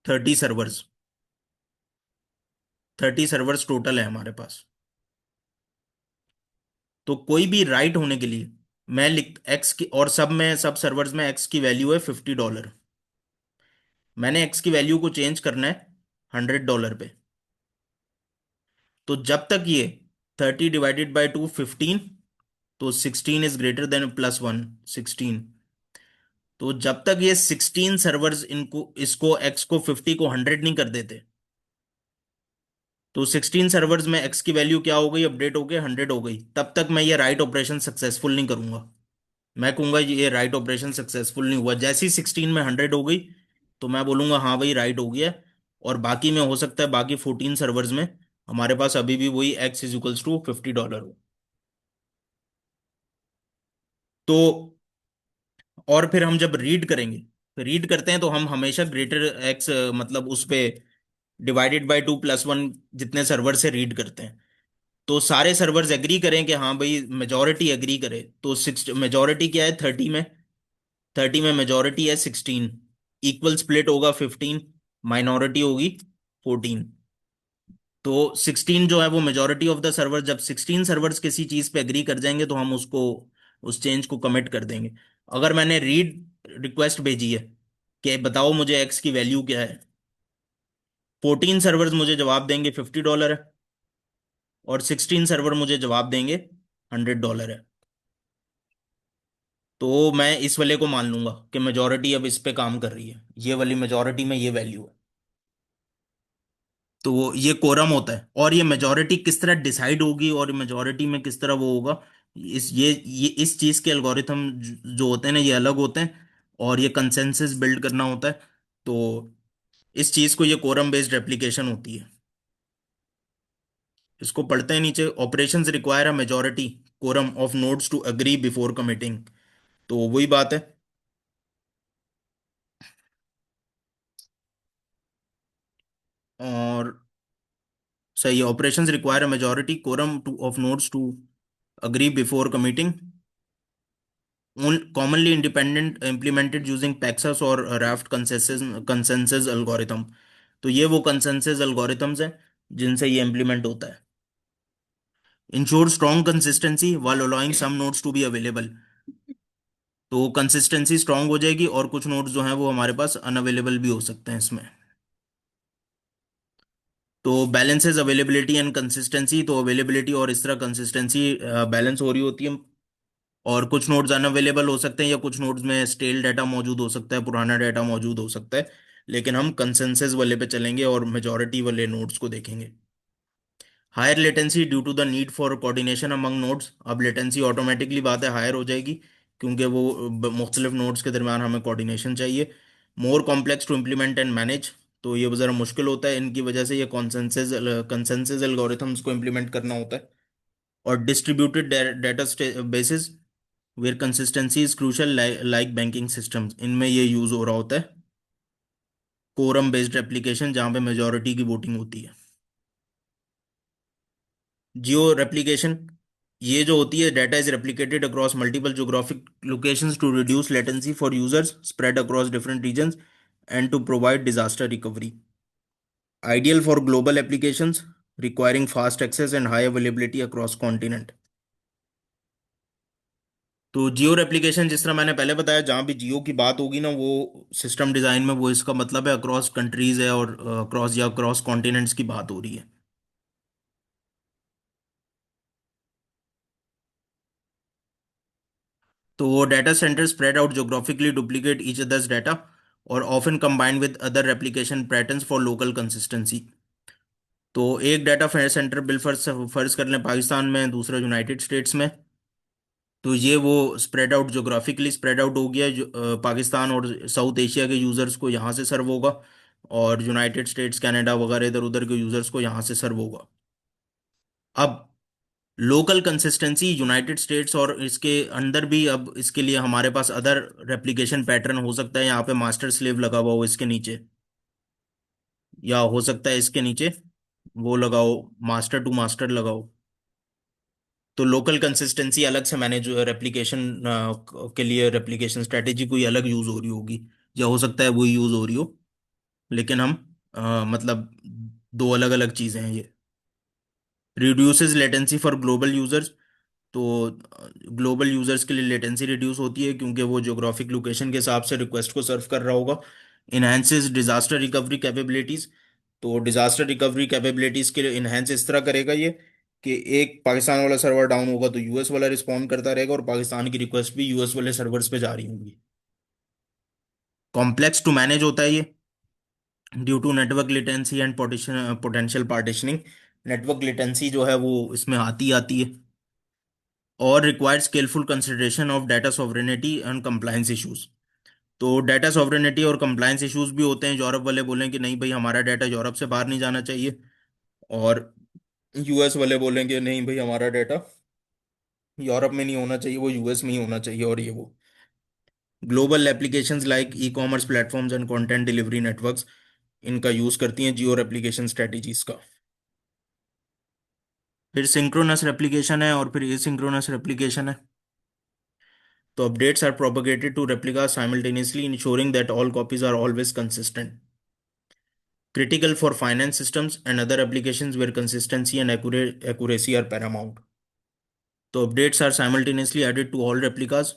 30 सर्वर्स, 30 सर्वर्स टोटल है हमारे पास। तो कोई भी राइट होने के लिए मैं लिख एक्स की, और सब सर्वर्स में एक्स की वैल्यू है $50। मैंने एक्स की वैल्यू को चेंज करना है $100 पे। तो जब तक ये 30 डिवाइडेड बाई 2 15, तो 16 इज ग्रेटर देन +1 16। तो जब तक ये 16 सर्वर्स इनको इसको एक्स को 50 को 100 नहीं कर देते, तो 16 सर्वर्स में एक्स की वैल्यू क्या हो गई, अपडेट हो गई 100 हो गई, तब तक मैं ये राइट ऑपरेशन सक्सेसफुल नहीं करूंगा। मैं कहूंगा ये राइट ऑपरेशन सक्सेसफुल नहीं हुआ। जैसे ही 16 में 100 हो गई, तो मैं बोलूंगा हाँ भाई राइट हो गया। और बाकी में हो सकता है बाकी 14 सर्वर्स में हमारे पास अभी भी वही एक्स इज इक्वल्स टू $50 हो। तो और फिर हम जब रीड करेंगे, रीड करते हैं तो हम हमेशा ग्रेटर एक्स मतलब उस पे डिवाइडेड बाई 2 + 1 जितने सर्वर से रीड करते हैं। तो सारे सर्वर्स एग्री करें कि हाँ भाई, मेजोरिटी एग्री करे, तो सिक्स मेजोरिटी क्या है 30 में, 30 में मेजोरिटी है 16, इक्वल स्प्लिट होगा 15, माइनॉरिटी होगी 14। तो 16 जो है वो मेजोरिटी ऑफ द सर्वर, जब 16 सर्वर्स किसी चीज पे एग्री कर जाएंगे तो हम उसको उस चेंज को कमिट कर देंगे। अगर मैंने रीड रिक्वेस्ट भेजी है कि बताओ मुझे एक्स की वैल्यू क्या है, 14 सर्वर्स मुझे जवाब देंगे $50 है, और 16 सर्वर मुझे जवाब देंगे $100 है। तो मैं इस वाले को मान लूंगा कि मेजोरिटी अब इस पे काम कर रही है, ये वाली मेजोरिटी में ये वैल्यू है। तो ये कोरम होता है। और ये मेजोरिटी किस तरह डिसाइड होगी और मेजोरिटी में किस तरह वो होगा, ये इस चीज के एल्गोरिथम जो होते हैं ना, ये अलग होते हैं। और ये कंसेंसस बिल्ड करना होता है। तो इस चीज को ये कोरम बेस्ड एप्लीकेशन होती है। इसको पढ़ते हैं नीचे, operations require a majority quorum of nodes to agree before committing. तो वही बात है। और सही है, operations require a majority quorum to of nodes to agree before committing, commonly independent implemented using Paxos और Raft consensus algorithm। तो ये वो consensus algorithms हैं जिनसे ये implement होता है। Ensure strong consistency while allowing some nodes to be available। तो consistency strong हो जाएगी और कुछ nodes जो हैं वो हमारे पास unavailable भी हो सकते हैं इसमें। तो balances availability and consistency, तो availability और इस तरह consistency balance हो रही होती है। और कुछ नोड्स अनअवेलेबल हो सकते हैं, या कुछ नोड्स में स्टेल डाटा मौजूद हो सकता है, पुराना डाटा मौजूद हो सकता है। लेकिन हम कंसेंसस वाले पे चलेंगे और मेजॉरिटी वाले नोड्स को देखेंगे। Higher latency due to the need for coordination among nodes. अब लेटेंसी ऑटोमेटिकली बात है हायर हो जाएगी, क्योंकि वो मुख्तलिफ नोड्स के दरमियान हमें कोऑर्डिनेशन चाहिए। More complex to implement and manage, तो ये ज़रा मुश्किल होता है इनकी वजह से, ये कॉन्सेंसस कंसेंसस एल्गोरिथम्स को इम्प्लीमेंट करना होता है। और distributed databases where consistency is crucial like banking systems, इनमें ये यूज हो रहा होता है। कोरम बेस्ड एप्लीकेशन जहां पे मेजोरिटी की वोटिंग होती है। जियो रेप्लिकेशन, ये जो होती है, data is replicated across multiple geographic locations to reduce latency for users spread across different regions and to provide disaster recovery. Ideal for global applications requiring fast access and high availability across continent. तो geo replication, जिस तरह मैंने पहले बताया, जहां भी जियो की बात होगी ना, वो सिस्टम डिजाइन में वो इसका मतलब है अक्रॉस कंट्रीज है, और अक्रॉस या अक्रॉस कॉन्टिनेंट्स की बात हो रही है। तो वो data centre spread out geographically duplicate each other's data, और often combined with other replication patterns for local consistency. तो एक डाटा सेंटर बिल फर्ज फर्ज कर लें पाकिस्तान में, दूसरा यूनाइटेड स्टेट्स में। तो ये वो spread out, geographically spread out हो गया, जो पाकिस्तान और साउथ एशिया के यूजर्स को यहाँ से सर्व होगा, और यूनाइटेड स्टेट्स कनाडा वगैरह इधर उधर के यूजर्स को यहाँ से सर्व होगा। अब लोकल कंसिस्टेंसी यूनाइटेड स्टेट्स और इसके अंदर भी, अब इसके लिए हमारे पास अदर रेप्लिकेशन पैटर्न हो सकता है, यहाँ पे मास्टर स्लेव लगा हुआ हो इसके नीचे, या हो सकता है इसके नीचे वो लगाओ, मास्टर टू मास्टर लगाओ। तो लोकल कंसिस्टेंसी अलग से मैनेज, रेप्लिकेशन के लिए रेप्लिकेशन स्ट्रेटेजी कोई अलग यूज हो रही होगी, या हो सकता है वही यूज हो रही हो, लेकिन हम मतलब दो अलग अलग चीजें हैं ये। Reduces latency for global users. तो ग्लोबल यूजर्स के लिए लेटेंसी रिड्यूस होती है क्योंकि वो ज्योग्राफिक लोकेशन के हिसाब से रिक्वेस्ट को सर्व कर रहा होगा। Enhances disaster recovery capabilities. तो डिजास्टर रिकवरी कैपेबिलिटीज के लिए इनहेंस इस तरह करेगा ये, कि एक पाकिस्तान वाला सर्वर डाउन होगा तो यूएस वाला रिस्पॉन्ड करता रहेगा, और पाकिस्तान की रिक्वेस्ट भी यूएस वाले सर्वर्स पे जा रही होंगी। कॉम्प्लेक्स टू मैनेज होता है ये, due to network latency and potential partitioning. Network latency जो है वो इसमें आती आती है, और required skillful consideration of data sovereignty and compliance issues. तो डाटा सॉवरेनिटी और कंप्लायंस इश्यूज भी होते हैं। यूरोप वाले बोलें कि नहीं भाई हमारा डाटा यूरोप से बाहर नहीं जाना चाहिए, और यूएस वाले बोलेंगे नहीं भाई हमारा डाटा यूरोप में नहीं होना चाहिए, वो यूएस में ही होना चाहिए, और ये वो global applications like e commerce platforms and content delivery networks इनका यूज करती हैं जियो रेप्लिकेशन स्ट्रेटजीज का। फिर सिंक्रोनस रेप्लिकेशन है, और फिर एसिंक्रोनस रेप्लिकेशन है। तो updates are propagated to replicas simultaneously, ensuring that all copies are always consistent. Critical for finance systems and other applications where consistency and accuracy are paramount. So updates are simultaneously added to all replicas,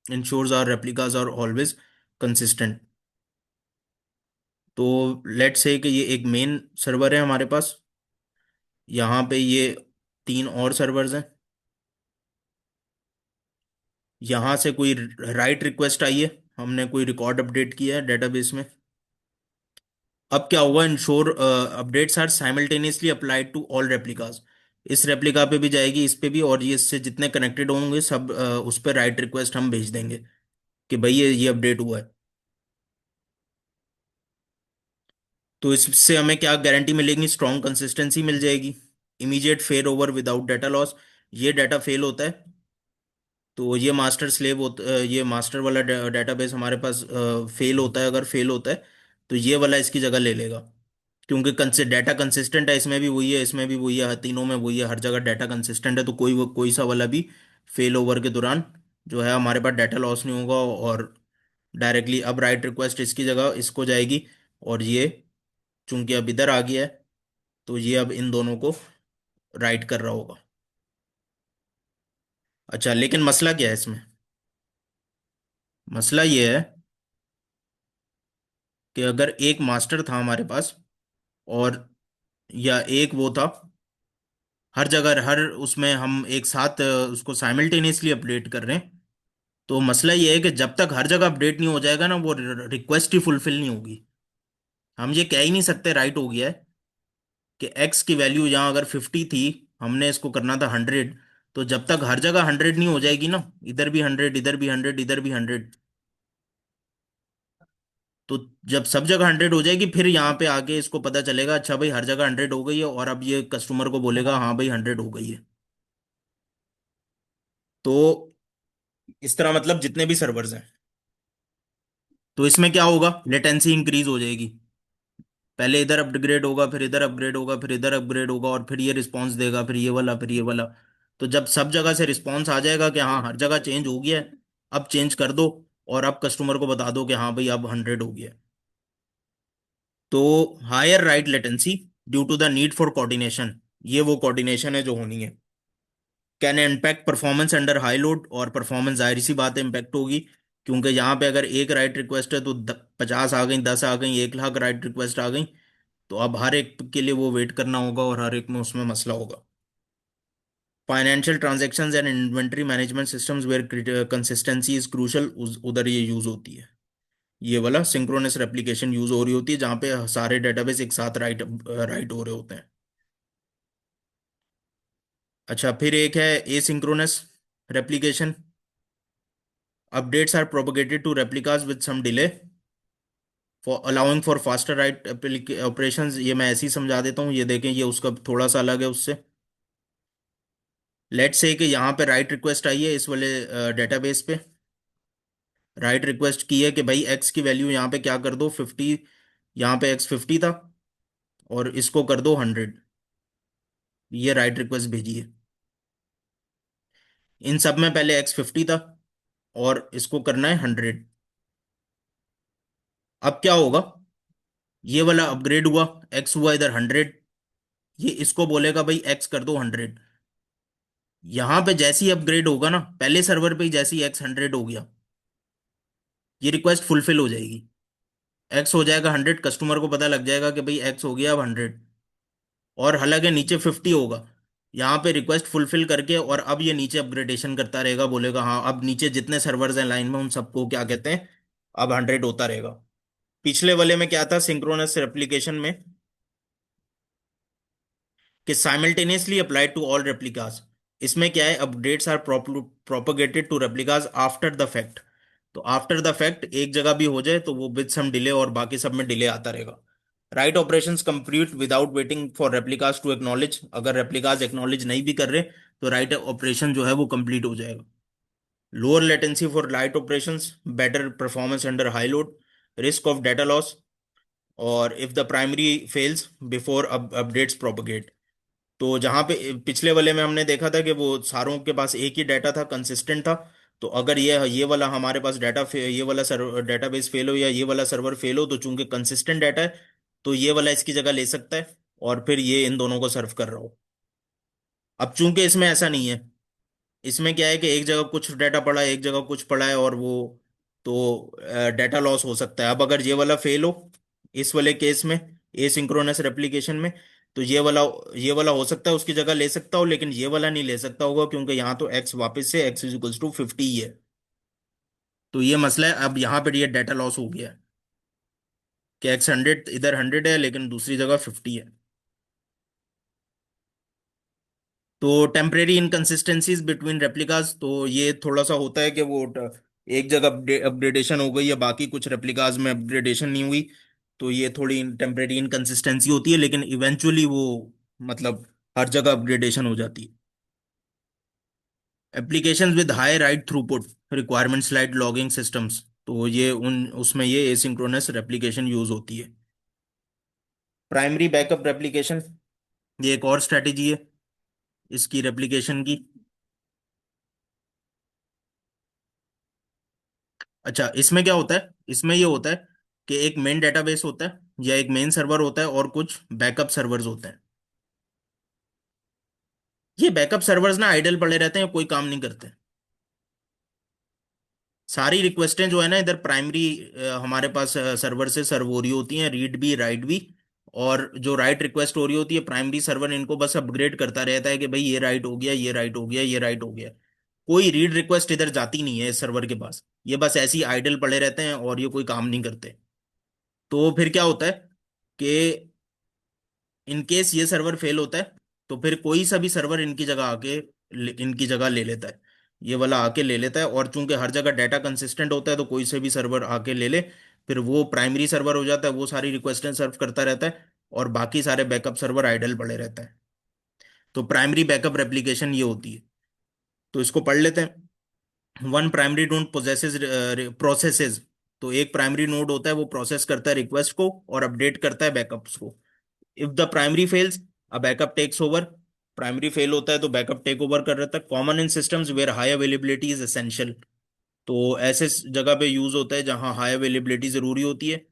ensures our replicas are always consistent. तो let's say कि ये एक main server है हमारे पास, यहाँ पे ये तीन और सर्वर्स हैं, यहाँ से कोई राइट रिक्वेस्ट आई है, हमने कोई रिकॉर्ड अपडेट किया है डेटाबेस में। अब क्या हुआ, ensure updates are simultaneously applied to all replicas. इस रेप्लिका पे भी जाएगी, इस पे भी, और ये इससे जितने कनेक्टेड होंगे सब उस पर राइट रिक्वेस्ट हम भेज देंगे कि भाई ये अपडेट हुआ है। तो इससे हमें क्या गारंटी मिलेगी, स्ट्रॉन्ग कंसिस्टेंसी मिल जाएगी, immediate fail over without data loss. ये डाटा फेल होता है तो ये मास्टर स्लेव होता ये मास्टर वाला डेटाबेस हमारे पास फेल होता है, अगर फेल होता है तो ये वाला इसकी जगह ले लेगा, क्योंकि डाटा कंसिस्टेंट है, इसमें भी वही है, इसमें भी वही है, तीनों में वही है, हर जगह डाटा कंसिस्टेंट है, तो कोई सा वाला भी फेल ओवर के दौरान जो है हमारे पास डाटा लॉस नहीं होगा, और डायरेक्टली अब राइट रिक्वेस्ट इसकी जगह इसको जाएगी, और ये चूंकि अब इधर आ गया है तो ये अब इन दोनों को राइट कर रहा होगा। अच्छा, लेकिन मसला क्या है इसमें, मसला ये है कि अगर एक मास्टर था हमारे पास, और या एक वो था, हर जगह हर उसमें हम एक साथ उसको साइमल्टेनियसली अपडेट कर रहे हैं, तो मसला ये है कि जब तक हर जगह अपडेट नहीं हो जाएगा ना, वो रिक्वेस्ट ही फुलफिल नहीं होगी। हम ये कह ही नहीं सकते राइट हो गया है, कि एक्स की वैल्यू यहाँ अगर 50 थी, हमने इसको करना था 100, तो जब तक हर जगह 100 नहीं हो जाएगी ना, इधर भी 100, इधर भी 100, इधर भी 100, तो जब सब जगह 100 हो जाएगी फिर यहाँ पे आके इसको पता चलेगा अच्छा भाई हर जगह 100 हो गई है, और अब ये कस्टमर को बोलेगा हाँ भाई 100 हो गई है। तो इस तरह मतलब जितने भी सर्वर्स हैं, तो इसमें क्या होगा, लेटेंसी इंक्रीज हो जाएगी। पहले इधर अपग्रेड होगा, फिर इधर अपग्रेड होगा, फिर इधर अपग्रेड होगा, और फिर ये रिस्पॉन्स देगा, फिर ये वाला, फिर ये वाला। तो जब सब जगह से रिस्पॉन्स आ जाएगा कि हाँ हर जगह चेंज हो गया है, अब चेंज कर दो, और अब कस्टमर को बता दो कि हाँ भाई अब 100 हो गया है। तो higher write latency due to the need for coordination, ये वो कोऑर्डिनेशन है जो होनी है। Can impact performance under high load, और परफॉर्मेंस जाहिर सी बात है इम्पैक्ट होगी, क्योंकि यहाँ पे अगर एक राइट रिक्वेस्ट है तो 50 आ गई, 10 आ गई, 1 लाख राइट रिक्वेस्ट आ गई, तो अब हर एक के लिए वो वेट करना होगा, और हर एक में उसमें मसला होगा। Financial transactions and inventory management systems where consistency is crucial, उधर ये यूज होती है। ये वाला सिंक्रोनस रेप्लिकेशन यूज हो रही होती है, जहां पे सारे डेटाबेस एक साथ राइट राइट हो रहे होते हैं। अच्छा, फिर एक है asynchronous replication. Updates are propagated to replicas with some delay for allowing for faster write operations. ये मैं ऐसे ही समझा देता हूँ, ये देखें, ये उसका थोड़ा सा अलग है उससे। लेट्स से कि यहाँ पे राइट रिक्वेस्ट आई है इस वाले डेटाबेस पे। राइट रिक्वेस्ट की है कि भाई एक्स की वैल्यू यहाँ पे क्या कर दो 50, यहाँ पे एक्स 50 था और इसको कर दो 100। ये राइट रिक्वेस्ट भेजी है। इन सब में पहले एक्स 50 था और इसको करना है 100। अब क्या होगा, ये वाला अपग्रेड हुआ, एक्स हुआ इधर 100, ये इसको बोलेगा भाई एक्स कर दो 100। यहां पे जैसे ही अपग्रेड होगा ना, पहले सर्वर पे ही जैसे ही एक्स 100 हो गया, ये रिक्वेस्ट फुलफिल हो जाएगी। एक्स हो जाएगा 100, कस्टमर को पता लग जाएगा कि भाई एक्स हो गया अब 100। और हालांकि नीचे 50 होगा, यहाँ पे रिक्वेस्ट फुलफिल करके और अब ये नीचे अपग्रेडेशन करता रहेगा, बोलेगा हाँ अब नीचे जितने सर्वर्स हैं लाइन में उन सबको क्या कहते हैं, अब 100 होता रहेगा। पिछले वाले में क्या था सिंक्रोनस रेप्लिकेशन में, कि simultaneously applied to all replicas. इसमें क्या है, updates are propagated to replicas after the fact. तो आफ्टर द फैक्ट एक जगह भी हो जाए तो वो विद सम डिले, और बाकी सब में डिले आता रहेगा। Write operations complete without waiting for replicas to acknowledge. अगर रेप्लिकास एक्नॉलेज नहीं भी कर रहे तो राइट ऑपरेशन जो है वो कंप्लीट हो जाएगा। Lower latency for write operations, better performance under high load, risk of data loss, और if the primary fails before updates propagate. तो जहां पे पिछले वाले में हमने देखा था कि वो सारों के पास एक ही डाटा था, कंसिस्टेंट था। तो अगर ये वाला हमारे पास ये वाला डेटाबेस फेल हो या ये वाला सर्वर फेल हो, तो चूंकि कंसिस्टेंट डाटा है तो ये वाला इसकी जगह ले सकता है और फिर ये इन दोनों को सर्व कर रहा हो। अब चूंकि इसमें ऐसा नहीं है, इसमें क्या है कि एक जगह कुछ डाटा पड़ा है, एक जगह कुछ पड़ा है, और वो तो डाटा लॉस हो सकता है। अब अगर ये वाला फेल हो इस वाले केस में, एसिंक्रोनस रेप्लिकेशन में, तो ये वाला हो सकता है उसकी जगह ले सकता हो, लेकिन ये वाला नहीं ले सकता होगा, क्योंकि यहाँ तो एक्स वापस से एक्स इज इक्वल्स टू 50 ही है। तो ये मसला है, अब यहाँ पर ये डाटा लॉस हो गया है कि एक्स 100 इधर 100 है लेकिन दूसरी जगह 50 है। तो टेम्परेरी इनकंसिस्टेंसीज बिटवीन रेप्लिकास, तो ये थोड़ा सा होता है कि वो एक जगह अपग्रेडेशन हो गई या बाकी कुछ रेप्लिकास में अपग्रेडेशन नहीं हुई, तो ये थोड़ी टेम्परेरी इनकंसिस्टेंसी होती है, लेकिन इवेंचुअली वो मतलब हर जगह अपग्रेडेशन हो जाती है। Applications with high right throughput requirement slide logging systems, तो ये उन उसमें ये एसिंक्रोनस रेप्लिकेशन यूज होती है। प्राइमरी बैकअप रेप्लिकेशन, ये एक और स्ट्रेटेजी है इसकी रेप्लिकेशन की। अच्छा, इसमें क्या होता है, इसमें ये होता है कि एक मेन डेटाबेस होता है या एक मेन सर्वर होता है और कुछ बैकअप सर्वर्स होते हैं। ये बैकअप सर्वर्स ना आइडल पड़े रहते हैं, कोई काम नहीं करते। सारी रिक्वेस्टें जो है ना इधर प्राइमरी हमारे पास सर्वर से सर्व हो रही होती हैं, रीड भी राइट भी। और जो राइट रिक्वेस्ट हो रही होती है, प्राइमरी सर्वर इनको बस अपग्रेड करता रहता है कि भाई ये राइट हो गया, ये राइट हो गया, ये राइट हो गया। कोई रीड रिक्वेस्ट इधर जाती नहीं है इस सर्वर के पास, ये बस ऐसे ही आइडल पड़े रहते हैं और ये कोई काम नहीं करते। तो फिर क्या होता है कि इन केस ये सर्वर फेल होता है तो फिर कोई सा भी सर्वर इनकी जगह आके इनकी जगह ले लेता है। ये वाला आके ले लेता है, और चूंकि हर जगह डाटा कंसिस्टेंट होता है तो कोई से भी सर्वर आके ले ले, फिर वो प्राइमरी सर्वर हो जाता है, वो सारी रिक्वेस्टें सर्व करता रहता है और बाकी सारे बैकअप सर्वर आइडल पड़े रहता है। तो प्राइमरी बैकअप रेप्लिकेशन ये होती है। तो इसको पढ़ लेते हैं। One primary node possesses processes. तो एक प्राइमरी नोड होता है, वो प्रोसेस करता है रिक्वेस्ट को और अपडेट करता है बैकअप्स को। If the primary fails, a backup takes over. Primary fail होता है तो बैकअप टेक ओवर कर रहता है। Common in systems where high availability is essential. तो ऐसे जगह पे यूज होता है जहां हाई अवेलेबिलिटी जरूरी होती है,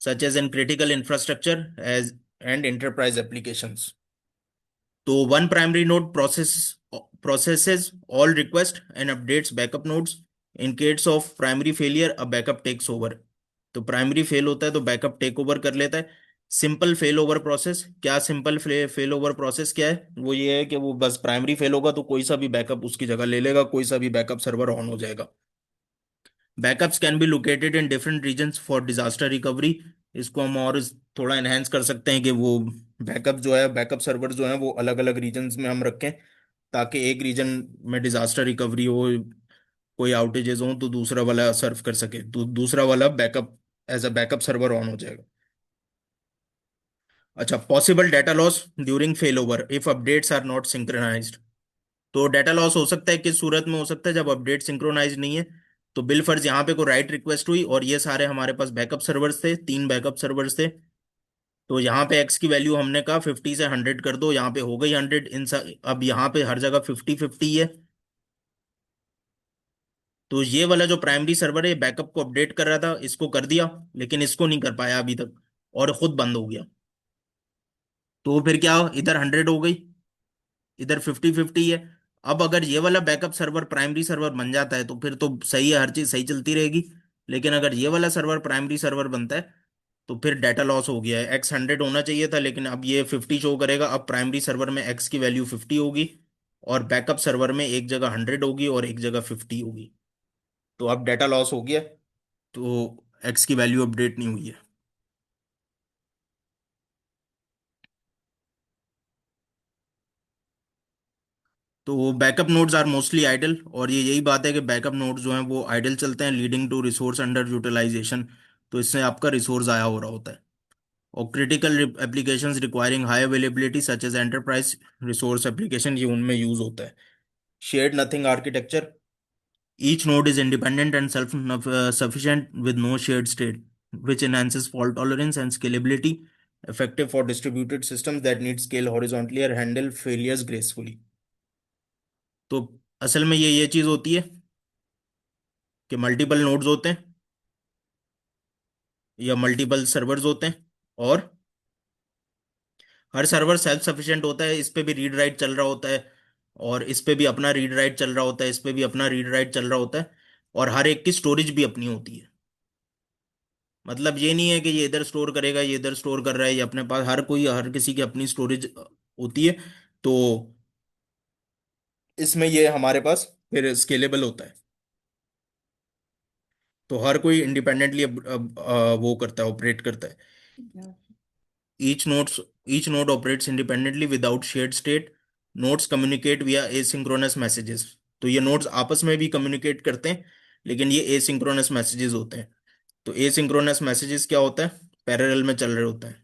such as in critical infrastructure as and enterprise applications. तो one primary node processes all request and updates backup nodes. In case of primary failure, a backup takes over. तो primary fail होता है तो backup take over कर लेता है। Simple fail over process, क्या simple fail over process क्या है, वो ये है कि वो बस प्राइमरी फेल होगा तो कोई सा भी बैकअप उसकी जगह ले लेगा, कोई सा भी बैकअप सर्वर ऑन हो जाएगा। Backups can be located in different reasons for disaster recovery. इसको हम और थोड़ा एनहेंस कर सकते हैं कि वो बैकअप जो है, बैकअप सर्वर जो है वो अलग अलग रीजन्स में हम रखें, ताकि एक रीजन में डिजास्टर रिकवरी हो, कोई आउटेजेस हो तो दूसरा वाला सर्व कर सके, तो दूसरा वाला backup as a backup server on हो जाएगा। अच्छा, possible data loss during failover if updates are not synchronized. तो डाटा लॉस हो सकता है, किस सूरत में हो सकता है? जब अपडेट सिंक्रोनाइज नहीं है। तो बिल फर्ज यहाँ पे को राइट रिक्वेस्ट हुई और ये सारे हमारे पास बैकअप सर्वर्स थे, 3 बैकअप सर्वर्स थे। तो यहाँ पे एक्स की वैल्यू हमने कहा 50 से 100 कर दो, यहाँ पे हो गई 100 अब यहाँ पे हर जगह 50-50 है। तो ये वाला जो प्राइमरी सर्वर है बैकअप को अपडेट कर रहा था, इसको कर दिया, लेकिन इसको नहीं कर पाया अभी तक, और खुद बंद हो गया। तो फिर क्या, इधर 100 हो गई, इधर 50-50 है। अब अगर ये वाला बैकअप सर्वर प्राइमरी सर्वर बन जाता है तो फिर तो सही है, हर चीज सही चलती रहेगी। लेकिन अगर ये वाला सर्वर प्राइमरी सर्वर बनता है तो फिर डाटा लॉस हो गया है। एक्स 100 होना चाहिए था, लेकिन अब ये 50 शो करेगा। अब प्राइमरी सर्वर में एक्स की वैल्यू 50 होगी, और बैकअप सर्वर में एक जगह 100 होगी और एक जगह 50 होगी। तो अब डाटा लॉस हो गया, तो एक्स की वैल्यू अपडेट नहीं हुई है। तो backup nodes are mostly idle, और ये यही बात है कि बैकअप नोड्स जो हैं वो आइडल चलते हैं, leading to resource underutilization. तो इससे आपका रिसोर्स आया हो रहा होता है। और critical applications requiring high availability such as enterprise resource application, ये उनमें यूज होता है। Shared nothing architecture, each node is independent and self sufficient with no shared state, which enhances fault tolerance and scalability, effective for distributed systems that need scale horizontally or handle failures gracefully। तो असल में ये चीज होती है कि multiple nodes होते हैं या मल्टीपल सर्वर्स होते हैं, और हर सर्वर सेल्फ सफिशिएंट होता है। इस पे भी रीड राइट चल रहा होता है, और इस पे भी अपना रीड राइट चल रहा होता है, इस पे भी अपना रीड राइट चल रहा होता है, और हर एक की स्टोरेज भी अपनी होती है। मतलब ये नहीं है कि ये इधर स्टोर करेगा, ये इधर स्टोर कर रहा है, ये अपने पास, हर किसी की अपनी स्टोरेज होती है। तो इसमें ये हमारे पास फिर स्केलेबल होता है। तो हर कोई इंडिपेंडेंटली वो करता है, ऑपरेट करता है। Each nodes each node operates independently without shared state. Nodes communicate via asynchronous messages। तो ये नोड्स आपस में भी कम्युनिकेट करते हैं, लेकिन ये एसिंक्रोनस मैसेजेस होते हैं। तो एसिंक्रोनस मैसेजेस क्या होता है? पैरेलल में चल रहे होते हैं।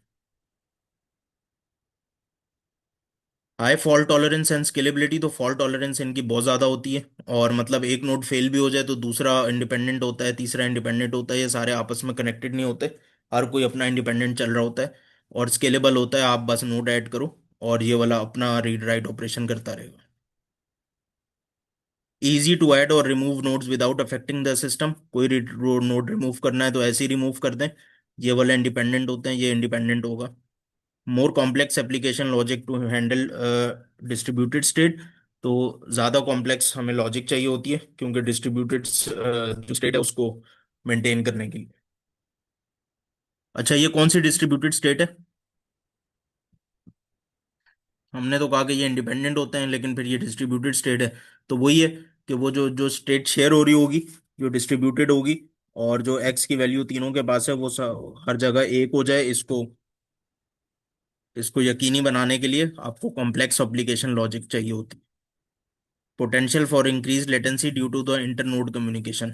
High fault tolerance and scalability, तो फॉल्ट टॉलरेंस इनकी बहुत ज्यादा होती है, और मतलब एक नोड फेल भी हो जाए तो दूसरा इंडिपेंडेंट होता है, तीसरा इंडिपेंडेंट होता है, ये सारे आपस में कनेक्टेड नहीं होते, हर कोई अपना इंडिपेंडेंट चल रहा होता है। और स्केलेबल होता है, आप बस नोड ऐड करो और ये वाला अपना रीड राइट ऑपरेशन करता रहेगा। इजी टू ऐड और remove nodes without affecting the system, कोई नोड रिमूव करना है तो ऐसे ही रिमूव कर दें। ये वाला इंडिपेंडेंट होते हैं, ये इंडिपेंडेंट होगा। More complex application logic to handle distributed state, तो ज़्यादा कॉम्प्लेक्स हमें लॉजिक चाहिए होती है, क्योंकि डिस्ट्रीब्यूटेड जो स्टेट है उसको मेंटेन करने के लिए। अच्छा, ये कौन सी डिस्ट्रीब्यूटेड स्टेट है? हमने तो कहा कि ये इंडिपेंडेंट होते हैं, लेकिन फिर ये डिस्ट्रीब्यूटेड स्टेट है। तो वही है कि वो जो जो स्टेट शेयर हो रही होगी, जो डिस्ट्रीब्यूटेड होगी, और जो एक्स की वैल्यू तीनों के पास है वो हर जगह एक हो जाए, इसको इसको यकीनी बनाने के लिए आपको कॉम्प्लेक्स एप्लीकेशन लॉजिक चाहिए होती। Potential for increase latency due to the internode communication,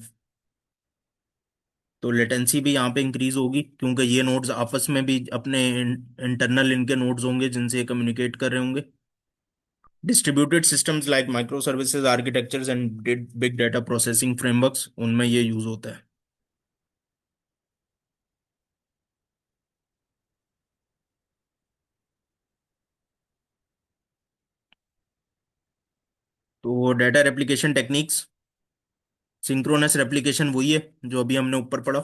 तो लेटेंसी भी यहाँ पे इंक्रीज होगी, क्योंकि ये नोड्स आपस में भी अपने इंटरनल इनके नोड्स होंगे जिनसे कम्युनिकेट कर रहे होंगे। Distributed systems like microservices architectures and big data processing frameworks, उनमें ये यूज होता है। तो data replication techniques, synchronous replication वही है जो अभी हमने ऊपर पढ़ा।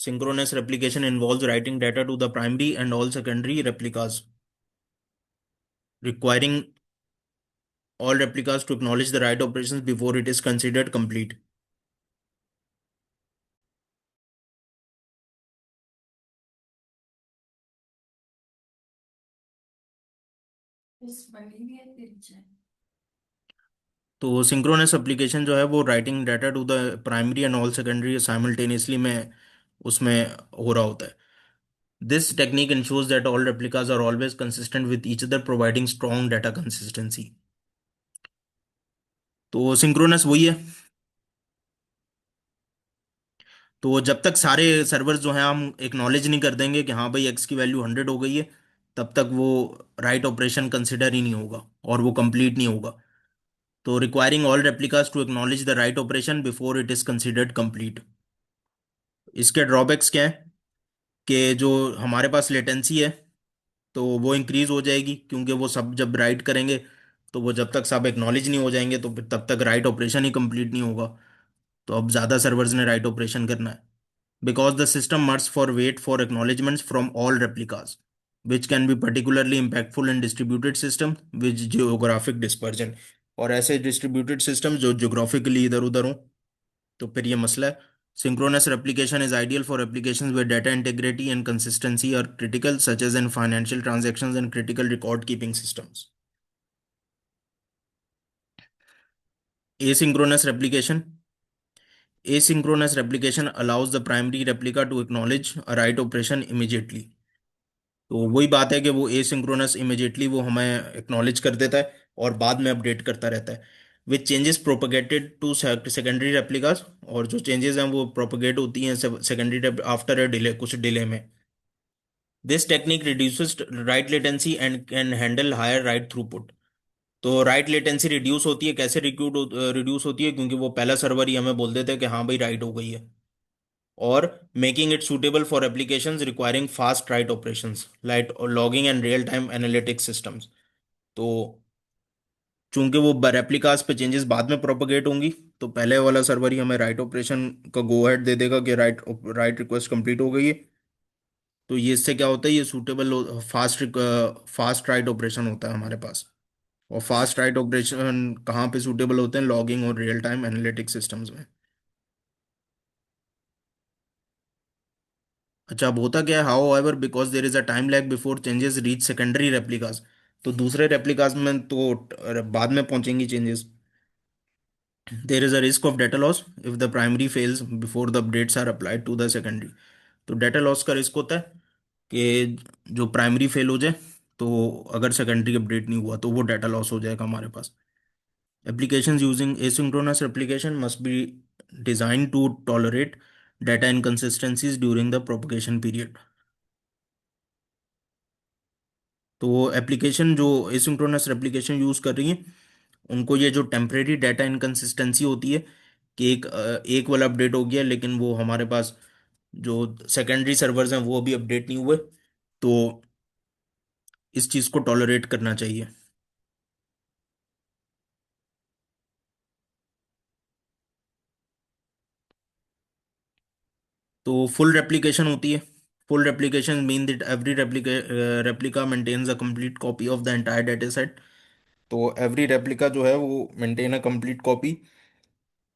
Synchronous replication involves writing data to the primary and all secondary replicas, requiring all replicas to acknowledge the write operations before it is considered complete। तो सिंक्रोनस एप्लीकेशन जो है वो writing data to the primary and all secondary simultaneously में उसमें हो रहा होता है. This technique ensures that all replicas are always consistent with each other providing strong data consistency. तो सिंक्रोनस वही है. तो जब तक सारे सर्वर्स जो हैं हम एक्नॉलेज नहीं कर देंगे कि हाँ भाई एक्स की वैल्यू 100 हो गई है, तब तक वो राइट ऑपरेशन कंसिडर ही नहीं होगा और वो कंप्लीट नहीं होगा. तो requiring all replicas to acknowledge the write operation before it is considered complete. इसके ड्रॉबैक्स क्या है कि जो हमारे पास लेटेंसी है तो वो इंक्रीज हो जाएगी, क्योंकि वो सब जब राइट करेंगे तो वो जब तक सब एक्नॉलेज नहीं हो जाएंगे तो फिर तब तक राइट ऑपरेशन ही कंप्लीट नहीं होगा. तो अब ज़्यादा सर्वर्स ने राइट ऑपरेशन करना है. Because the system must for wait for acknowledgements from all replicas, which can be particularly impactful in distributed system with geographic dispersion. और ऐसे distributed system जो geographically इधर उधर हो तो फिर ये मसला है. Synchronous replication is ideal for applications where data integrity and consistency are critical, such as in financial transactions and critical record keeping systems. Asynchronous replication. Asynchronous replication allows the primary replica to acknowledge a write operation immediately. तो वही बात है कि वो asynchronous immediately वो हमें acknowledge कर देता है और बाद में अपडेट करता रहता है which changes propagated to secondary replicas. और जो चेंजेस हैं वो प्रोपगेट होती हैं सेकेंडरी आफ्टर अ डिले, कुछ डिले में. This technique reduces write latency and can handle higher write throughput. तो राइट लेटेंसी रिड्यूस होती है. कैसे रिड्यूस होती है? क्योंकि वो पहला सर्वर ही हमें बोल देता है कि हाँ भाई राइट हो गई है. और making it suitable for applications requiring fast right operations like logging and real time analytics systems. तो चूंकि वो रेप्लिकास पे चेंजेस बाद में प्रोपोगेट होंगी, तो पहले वाला सर्वर ही हमें राइट ऑपरेशन का गो अहेड दे देगा कि राइट राइट रिक्वेस्ट कंप्लीट हो गई है. तो ये इससे क्या होता है, ये सूटेबल फास्ट राइट ऑपरेशन होता है हमारे पास. और फास्ट राइट ऑपरेशन कहाँ पे सूटेबल होते हैं? लॉगिंग और रियल टाइम एनालिटिक्स सिस्टम्स में. अच्छा, अब होता क्या है? However because there is a time lag before changes reach secondary replicas. तो दूसरे रेप्लिकास में तो बाद में पहुंचेंगी changes. There is a risk of data loss if the primary fails before the updates are applied to the secondary. तो data loss का risk होता है कि जो प्राइमरी फेल हो जाए तो अगर सेकेंडरी अपडेट नहीं हुआ तो वो डेटा लॉस हो जाएगा हमारे पास. Applications using asynchronous replication must be designed to tolerate data inconsistencies during the propagation period. तो एप्लीकेशन जो एसिंक्रोनस रेप्लिकेशन यूज कर रही हैं उनको ये जो टेम्परेरी डाटा इनकंसिस्टेंसी होती है कि एक वाला अपडेट हो गया लेकिन वो हमारे पास जो सेकेंडरी सर्वर्स हैं वो अभी अपडेट नहीं हुए, तो इस चीज़ को टॉलरेट करना चाहिए. तो फुल रेप्लिकेशन होती है. Full replication mean that every replica maintains a complete copy of the entire data set. तो एवरी रेप्लिका जो है वो मेंटेन अ कंप्लीट कॉपी.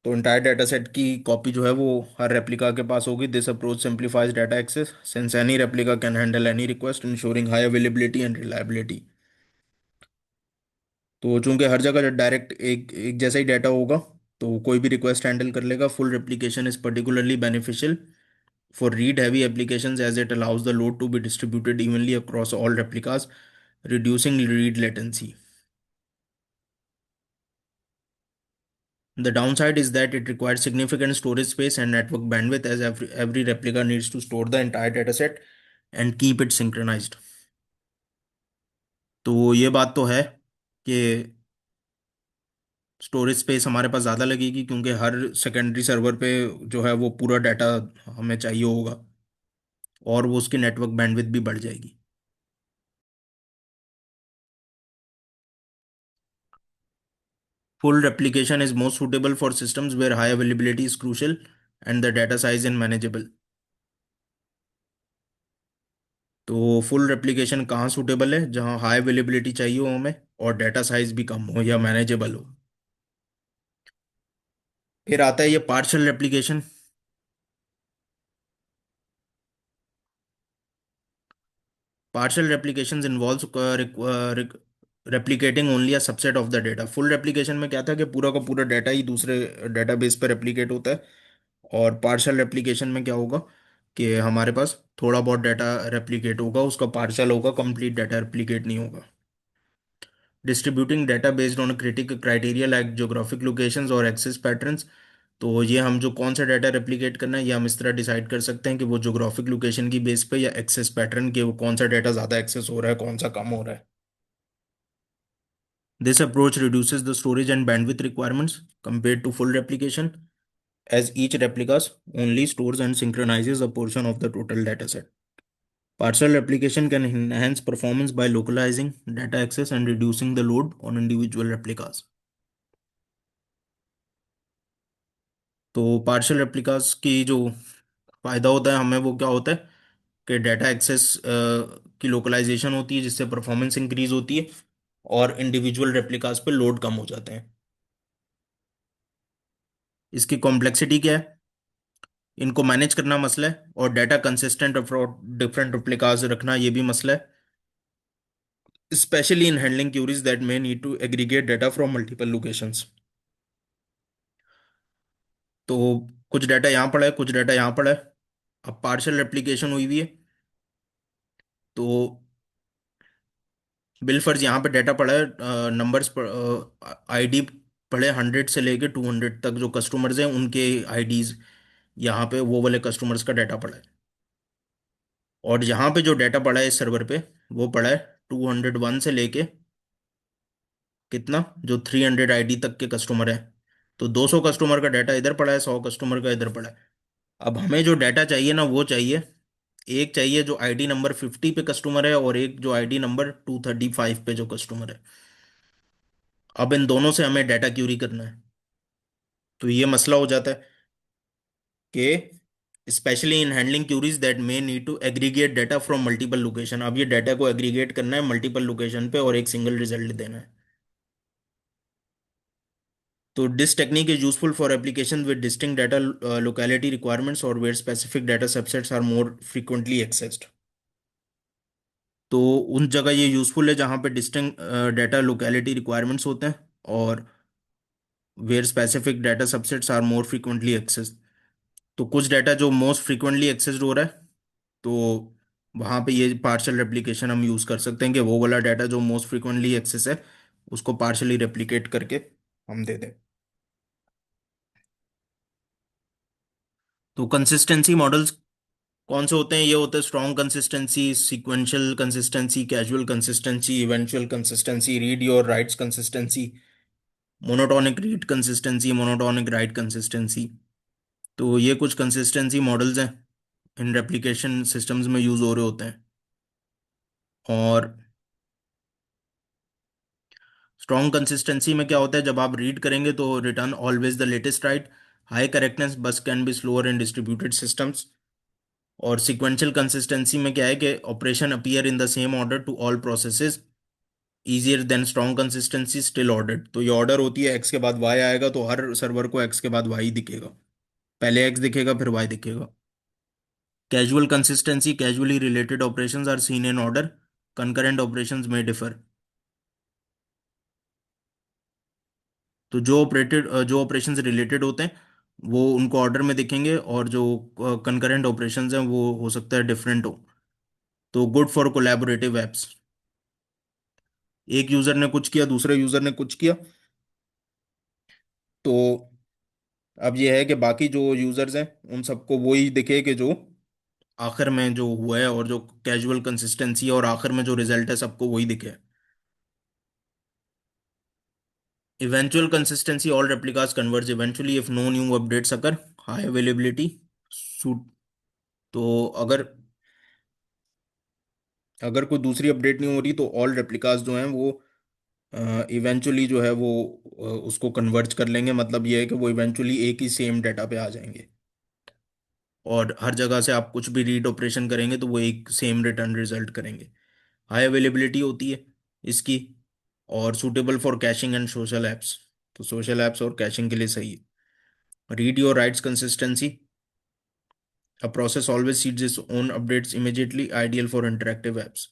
तो इंटायर डाटा सेट की कॉपी जो है वो हर रेप्लिका के पास होगी. This approach simplifies data access since any replica can handle any request ensuring high availability and reliability. तो चूंकि हर जगह डायरेक्ट एक एक जैसा ही डाटा होगा तो कोई भी रिक्वेस्ट हैंडल कर लेगा. Full replication is particularly beneficial for read heavy applications as it allows the load to be distributed evenly across all replicas, reducing read latency. The downside is that it requires significant storage space and network bandwidth as every replica needs to store the entire dataset and keep it synchronized. तो ये बात तो है कि storage space हमारे पास ज़्यादा लगेगी क्योंकि हर सेकेंडरी सर्वर पे जो है वो पूरा डाटा हमें चाहिए होगा और वो उसकी नेटवर्क बैंडविड्थ भी बढ़ जाएगी. Full replication is most suitable for systems where high availability is crucial and the data size is manageable. तो फुल रेप्लिकेशन कहाँ सूटेबल है? जहाँ हाई अवेलेबिलिटी चाहिए हो हमें और डाटा साइज भी कम हो या मैनेजेबल हो. फिर आता है ये partial replication. Partial replication involve replicating only a subset of the data. Full replication में क्या था कि पूरा का पूरा डाटा ही दूसरे डेटाबेस पर रेप्लिकेट होता है, और पार्शियल रेप्लिकेशन में क्या होगा कि हमारे पास थोड़ा बहुत डाटा रेप्लिकेट होगा, उसका पार्शियल होगा, कंप्लीट डाटा रेप्लिकेट नहीं होगा। Distributing data based on critical criteria like geographic locations और एक्सेस पैटर्न्स। तो ये हम जो कौन सा डाटा रेप्लिकेट करना है, ये हम इस तरह डिसाइड कर सकते हैं कि वो ज्योग्राफिक लोकेशन की बेस पे या एक्सेस पैटर्न के, वो कौन सा डाटा ज़्यादा एक्सेस हो रहा है, कौन सा कम हो रहा है। This approach reduces the storage and bandwidth requirements compared to full replication, as each replicas only stores and synchronizes a portion of the total dataset. Partial replication can enhance performance by localizing data access and reducing the load on individual replicas. तो partial replicas की जो फायदा होता है हमें, वो क्या होता है कि डाटा एक्सेस की लोकलाइजेशन होती है, जिससे परफॉर्मेंस इंक्रीज होती है, और इंडिविजुअल रेप्लिकास पे लोड कम हो जाते हैं। इसकी कॉम्प्लेक्सिटी क्या है, इनको मैनेज करना मसला है, और डाटा कंसिस्टेंट और डिफरेंट रिप्लिकास रखना ये भी मसला है, specially in handling queries that may need to aggregate data from multiple locations. तो कुछ डाटा यहाँ पड़ा है, कुछ डाटा यहाँ पड़ा है। अब पार्शियल रेप्लिकेशन हुई हुई है, तो बिलफर्ज यहाँ पे डाटा पड़ा है, नंबर्स आईडी पड़े 100 से लेके 200 तक, जो कस्टमर्स हैं उनके आईडीज यहाँ पे, वो वाले कस्टमर्स का डाटा पड़ा है। और यहाँ पे जो डाटा पड़ा है इस सर्वर पे, वो पड़ा है 201 से लेके कितना, जो 300 आईडी तक के कस्टमर है। तो 200 कस्टमर का डाटा इधर पड़ा है, 100 कस्टमर का इधर पड़ा है। अब हमें जो डाटा चाहिए ना, वो चाहिए, एक चाहिए जो आईडी नंबर 50 पे कस्टमर है, और एक जो आईडी नंबर 235 पे जो कस्टमर है। अब इन दोनों से हमें डाटा क्यूरी करना है, तो ये मसला हो जाता है कि specially in handling queries that may need to aggregate data from multiple location. अब ये डाटा को एग्रीगेट करना है मल्टीपल लोकेशन पे, और एक सिंगल रिजल्ट देना है। तो this technique is useful for applications with distinct data locality requirements or where specific data subsets are more frequently accessed. तो उन जगह ये यूजफुल है जहाँ पे डिस्टिंक्ट डाटा लोकेलिटी रिक्वायरमेंट्स होते हैं, और where specific data subsets are more frequently accessed. तो कुछ डाटा जो मोस्ट फ्रीक्वेंटली एक्सेस्ड हो रहा है, तो वहाँ पे ये पार्शियल रेप्लिकेशन हम यूज़ कर सकते हैं कि वो वाला डाटा जो मोस्ट फ्रीक्वेंटली एक्सेस है, उसको पार्शियली रेप्लिकेट करके हम दे दें। तो कंसिस्टेंसी मॉडल्स कौन से होते हैं, ये होते हैं strong consistency, sequential consistency, casual consistency, eventual consistency, read your rights consistency, monotonic read consistency, monotonic write consistency. तो ये कुछ कंसिस्टेंसी मॉडल्स हैं, इन रेप्लिकेशन सिस्टम्स में यूज हो रहे होते हैं। और स्ट्रॉन्ग कंसिस्टेंसी में क्या होता है, जब आप रीड करेंगे तो return always the latest write, high correctness बस can be slower in distributed systems. और सीक्वेंशियल कंसिस्टेंसी में क्या है कि operation appear in the same order to all processes easier than strong consistency still ordered. तो ये ऑर्डर होती है, एक्स के बाद वाई आएगा, तो हर सर्वर को एक्स के बाद वाई दिखेगा, पहले एक्स दिखेगा फिर वाई दिखेगा। Casual consistency, casually related operations are seen in order, concurrent operations में डिफर। तो जो ऑपरेशंस रिलेटेड होते हैं वो उनको ऑर्डर में दिखेंगे, और जो कंकरेंट ऑपरेशंस हैं वो हो सकता है डिफरेंट हो। तो गुड फॉर कोलैबोरेटिव एप्स, एक यूजर ने कुछ किया, दूसरे यूजर ने कुछ किया, तो अब ये है कि बाकी जो यूजर्स हैं उन सबको वही दिखे कि जो आखिर में जो हुआ है, और जो कैजुअल कंसिस्टेंसी है, और आखिर में जो रिजल्ट है सबको वही दिखे। Eventual consistency, all replicas converge eventually if no new updates occur, high availability suit. तो अगर अगर कोई दूसरी अपडेट नहीं हो रही, तो ऑल रेप्लिकास जो हैं वो इवेंचुअली जो है वो उसको कन्वर्ज कर लेंगे। मतलब ये है कि वो इवेंचुअली एक ही सेम डाटा पे आ जाएंगे, और हर जगह से आप कुछ भी रीड ऑपरेशन करेंगे तो वो एक सेम रिटर्न रिजल्ट करेंगे। हाई अवेलेबिलिटी होती है इसकी, और suitable for caching and social apps. तो सोशल ऐप्स और कैशिंग के लिए सही है। Read your rights consistency, a process always seeds its own updates immediately, ideal for interactive apps.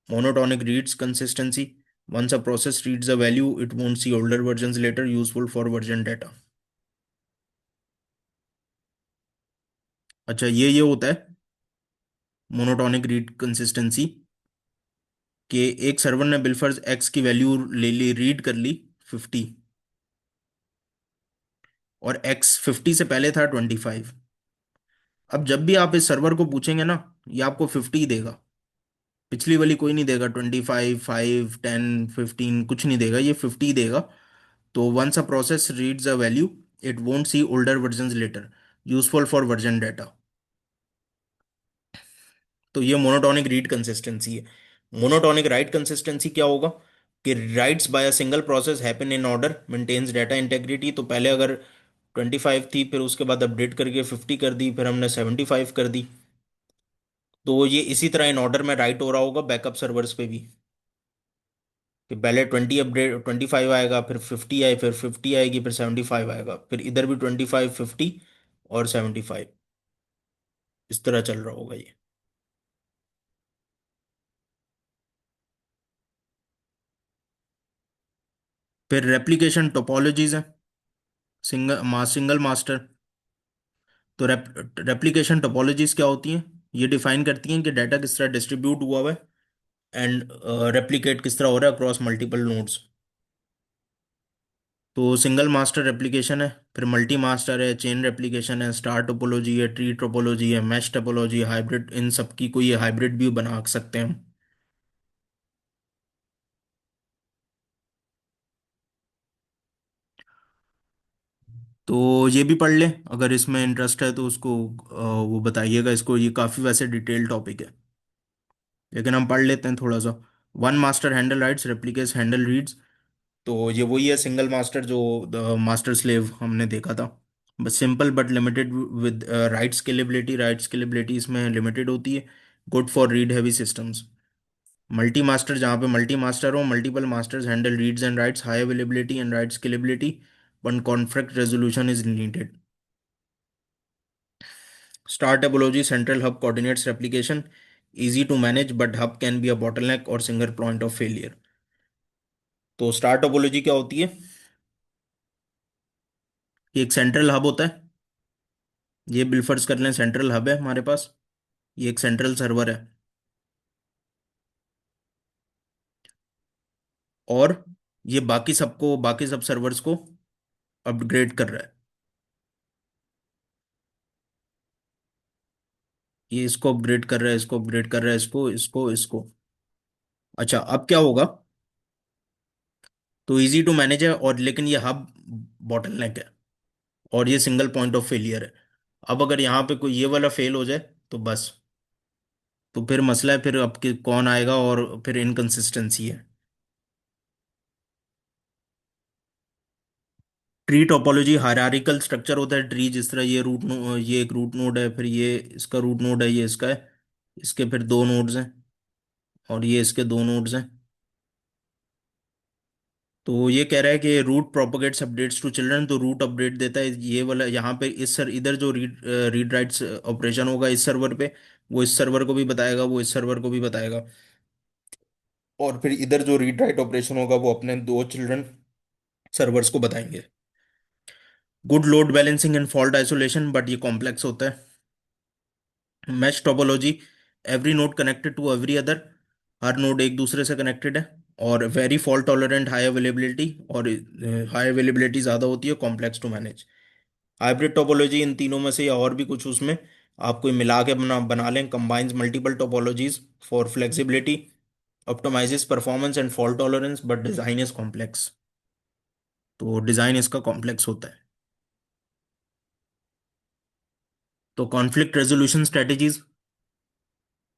Monotonic reads consistency, Once a process reads a value, it won't see older versions later, useful for version data. अच्छा, ये होता है monotonic read consistency, कि एक server ने बिलफर्स x की value ले ली, read कर ली 50, और एक्स 50 से पहले था 25। अब जब भी आप इस सर्वर को पूछेंगे ना, ये आपको 50 देगा, पिछली वाली कोई नहीं देगा, 25, 5, 10, 15 कुछ नहीं देगा, ये 50 देगा। तो once a process reads a value, it won't see older version later, useful for version data. तो ये मोनोटोनिक रीड कंसिस्टेंसी है। मोनोटोनिक राइट कंसिस्टेंसी क्या होगा, कि writes by a single process happen in order, maintains data integrity. तो पहले अगर 25 थी, फिर उसके बाद अपडेट करके 50 कर दी, फिर हमने 75 कर दी। तो ये इसी तरह इन ऑर्डर में राइट हो रहा होगा बैकअप सर्वर्स पे भी, कि पहले 20 अपडेट, 25 आएगा, फिर 50 आए, फिर 50 आएगी, फिर 75 आएगा, फिर इधर भी 25, 50 और 75, इस तरह चल रहा होगा ये। फिर रेप्लिकेशन टोपोलॉजीज है, सिंगल मास्टर। तो रेप्लिकेशन टोपोलॉजीज क्या होती हैं, ये डिफाइन करती हैं कि डाटा किस तरह डिस्ट्रीब्यूट हुआ हुआ है, एंड रेप्लिकेट किस तरह हो रहा है अक्रॉस मल्टीपल नोड्स। तो सिंगल मास्टर रेप्लिकेशन है, फिर मल्टी मास्टर है, चेन रेप्लिकेशन है, स्टार टोपोलॉजी है, ट्री टोपोलॉजी है, मैश टोपोलॉजी, हाइब्रिड, इन सब की कोई हाइब्रिड भी बना सकते हैं हम। तो ये भी पढ़ लें, अगर इसमें इंटरेस्ट है तो उसको वो बताइएगा इसको, ये काफ़ी वैसे डिटेल टॉपिक है, लेकिन हम पढ़ लेते हैं थोड़ा सा। One master handle writes, replicas handle reads. तो ये वही है सिंगल मास्टर जो मास्टर स्लेव हमने देखा था, बस simple but limited with write scalability इसमें लिमिटेड होती है, good for read heavy systems. Multi master, जहाँ पे मल्टी मास्टर हो, multiple masters handle reads and writes, high availability and write scalability, one conflict resolution is needed. Star topology, central hub coordinates replication, easy to manage but hub can be a bottleneck or single point of failure। तो star topology क्या होती है, कि एक central hub होता है, ये बिलफर्स कर लें सेंट्रल हब है हमारे पास, ये एक सेंट्रल सर्वर है, और ये बाकी सब सर्वर्स को अपग्रेड कर रहा है, ये इसको अपग्रेड कर रहा है, इसको अपग्रेड कर रहा है, इसको इसको इसको। अच्छा, अब क्या होगा, तो इजी टू मैनेज है, और लेकिन ये हब बॉटलनेक है, और ये सिंगल पॉइंट ऑफ फेलियर है। अब अगर यहाँ पे कोई ये वाला फेल हो जाए, तो बस, तो फिर मसला है, फिर अब कौन आएगा, और फिर इनकंसिस्टेंसी है। ट्री टोपोलॉजी हायरार्किकल स्ट्रक्चर होता है, ट्री जिस तरह ये ये एक रूट नोड है, फिर ये इसका रूट नोड है, ये इसका है, इसके फिर दो नोड्स हैं, और ये इसके दो नोड्स हैं। तो ये कह रहा है कि root propagates updates to children, तो रूट अपडेट देता है ये वाला, यहाँ पे इस सर इधर जो रीड राइट्स ऑपरेशन होगा इस सर्वर पे, वो इस सर्वर को भी बताएगा, वो इस सर्वर को भी बताएगा, और फिर इधर जो रीड राइट ऑपरेशन होगा वो अपने दो चिल्ड्रन सर्वर्स को बताएंगे। Good load balancing and fault isolation, but ये कॉम्प्लेक्स होता है। Mesh topology, every node connected to every other, हर नोड एक दूसरे से कनेक्टेड है, और very fault tolerant, high availability, और हाई अवेलेबिलिटी ज़्यादा होती है, complex to manage. Hybrid topology, इन तीनों में से या और भी कुछ उसमें आप कोई मिला के बना बना लें, combines multiple topologies for flexibility, optimises performance and fault tolerance, but design is complex. तो डिजाइन इसका कॉम्प्लेक्स होता है। तो कॉन्फ्लिक्ट रेजोल्यूशन स्ट्रेटेजीज,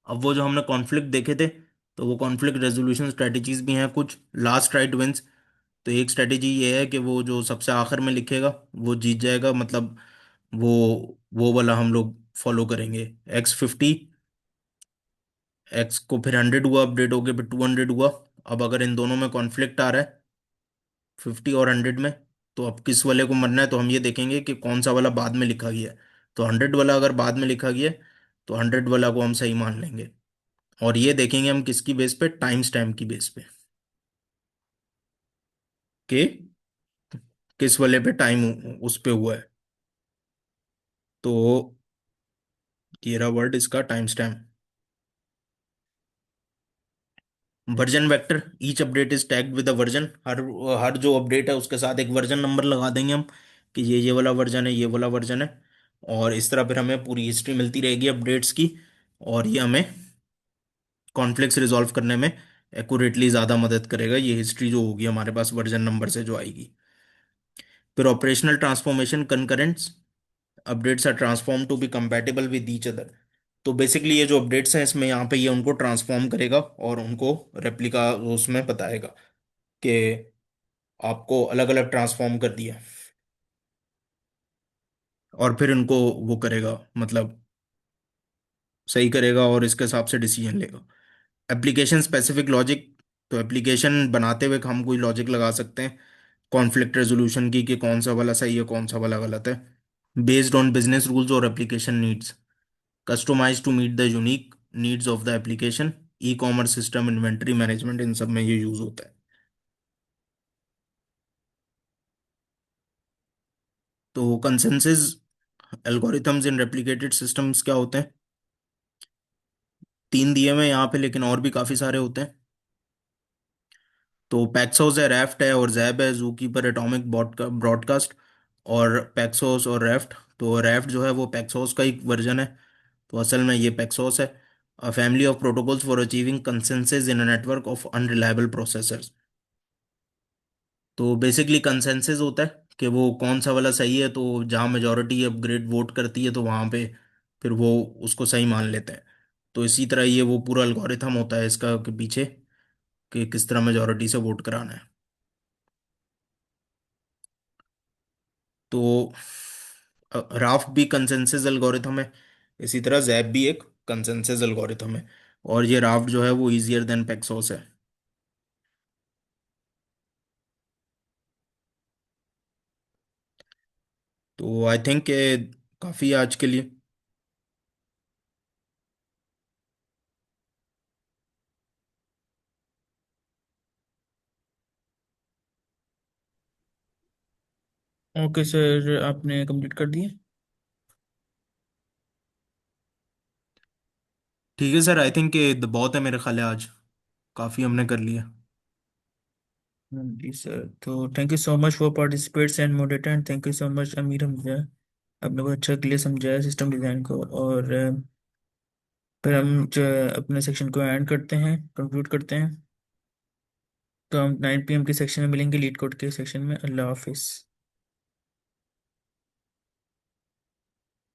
अब वो जो हमने कॉन्फ्लिक्ट देखे थे, तो वो कॉन्फ्लिक्ट रेजोल्यूशन स्ट्रेटेजीज भी हैं कुछ। लास्ट राइट विंस, तो एक स्ट्रेटेजी ये है कि वो जो सबसे आखिर में लिखेगा वो जीत जाएगा, मतलब वो वो वाला हम लोग फॉलो करेंगे। X50, एक्स को फिर 100 हुआ, अपडेट हो गया, फिर 200 हुआ। अब अगर इन दोनों में कॉन्फ्लिक्ट आ रहा है 50 और 100 में, तो अब किस वाले को मरना है, तो हम ये देखेंगे कि कौन सा वाला बाद में लिखा गया है। तो 100 वाला अगर बाद में लिखा गया है, तो 100 वाला को हम सही मान लेंगे, और ये देखेंगे हम किसकी बेस पे, टाइम स्टैम्प की बेस पे। कि किस वाले पे टाइम उस पे हुआ है। तो ये रहा वर्ड इसका, time stamp. Version vector, each update is tagged with a version. हर हर जो अपडेट है उसके साथ एक वर्जन नंबर लगा देंगे हम, कि ये वाला वर्जन है, ये वाला वर्जन है। और इस तरह फिर हमें पूरी हिस्ट्री मिलती रहेगी अपडेट्स की, और ये हमें कॉन्फ्लिक्ट्स रिजॉल्व करने में एक्यूरेटली ज़्यादा मदद करेगा, ये हिस्ट्री जो होगी हमारे पास वर्जन नंबर से जो आएगी। फिर operational transformation concurrents, updates are transform to be compatible with each other. तो बेसिकली ये जो अपडेट्स हैं इसमें यहाँ पे ये उनको ट्रांसफॉर्म करेगा और उनको रेप्लिका उसमें बताएगा कि आपको अलग अलग ट्रांसफॉर्म कर दिया, और फिर इनको वो करेगा, मतलब सही करेगा और इसके हिसाब से डिसीजन लेगा। एप्लीकेशन स्पेसिफिक लॉजिक, तो एप्लीकेशन बनाते हुए हम कोई लॉजिक लगा सकते हैं कॉन्फ्लिक्ट रेजोल्यूशन की, कि कौन सा वाला सही है कौन सा वाला गलत है, बेस्ड ऑन बिजनेस रूल्स और application needs, customise to meet the unique needs of the application. E commerce system, inventory management, इन सब में ये यूज होता है। तो consensus algorithms in replicated systems क्या होते हैं? तीन दिए हुए हैं यहाँ पे, लेकिन और भी काफी सारे होते हैं। तो पैक्सोस है, रेफ्ट है और जैब है, जू कीपर, एटॉमिक ब्रॉडकास्ट, और पैक्सोस और रेफ्ट। तो रेफ्ट जो है वो पैक्सोस का एक वर्जन है, तो असल में ये पैक्सोस है। A family of protocols for achieving consensus in a network of unreliable processors. तो बेसिकली कंसेंसस होता है कि वो कौन सा वाला सही है, तो जहाँ मेजोरिटी अपग्रेड वोट करती है तो वहाँ पे फिर वो उसको सही मान लेते हैं। तो इसी तरह ये वो पूरा एल्गोरिथम होता है इसका के पीछे, कि किस तरह मेजोरिटी से वोट कराना है। तो राफ्ट भी कंसेंसस एल्गोरिथम है, इसी तरह जैप भी एक कंसेंसस एल्गोरिथम है, और ये राफ्ट जो है वो इजियर देन पेक्सोस है। तो आई थिंक काफ़ी है आज के लिए। ओके सर, आपने कंप्लीट कर दिए? ठीक है सर, आई थिंक बहुत है मेरे ख्याल है, आज काफ़ी हमने कर लिया। हाँ जी सर, तो thank you so much for participants and moderator, and thank you so much Amir Hamza. आपने बहुत अच्छा क्लियर समझाया सिस्टम डिज़ाइन को। और फिर हम जो है अपने सेक्शन को एंड करते हैं, कंक्लूड करते हैं। तो हम 9 PM के सेक्शन में मिलेंगे, लीड कोड के सेक्शन में। अल्लाह हाफिज़।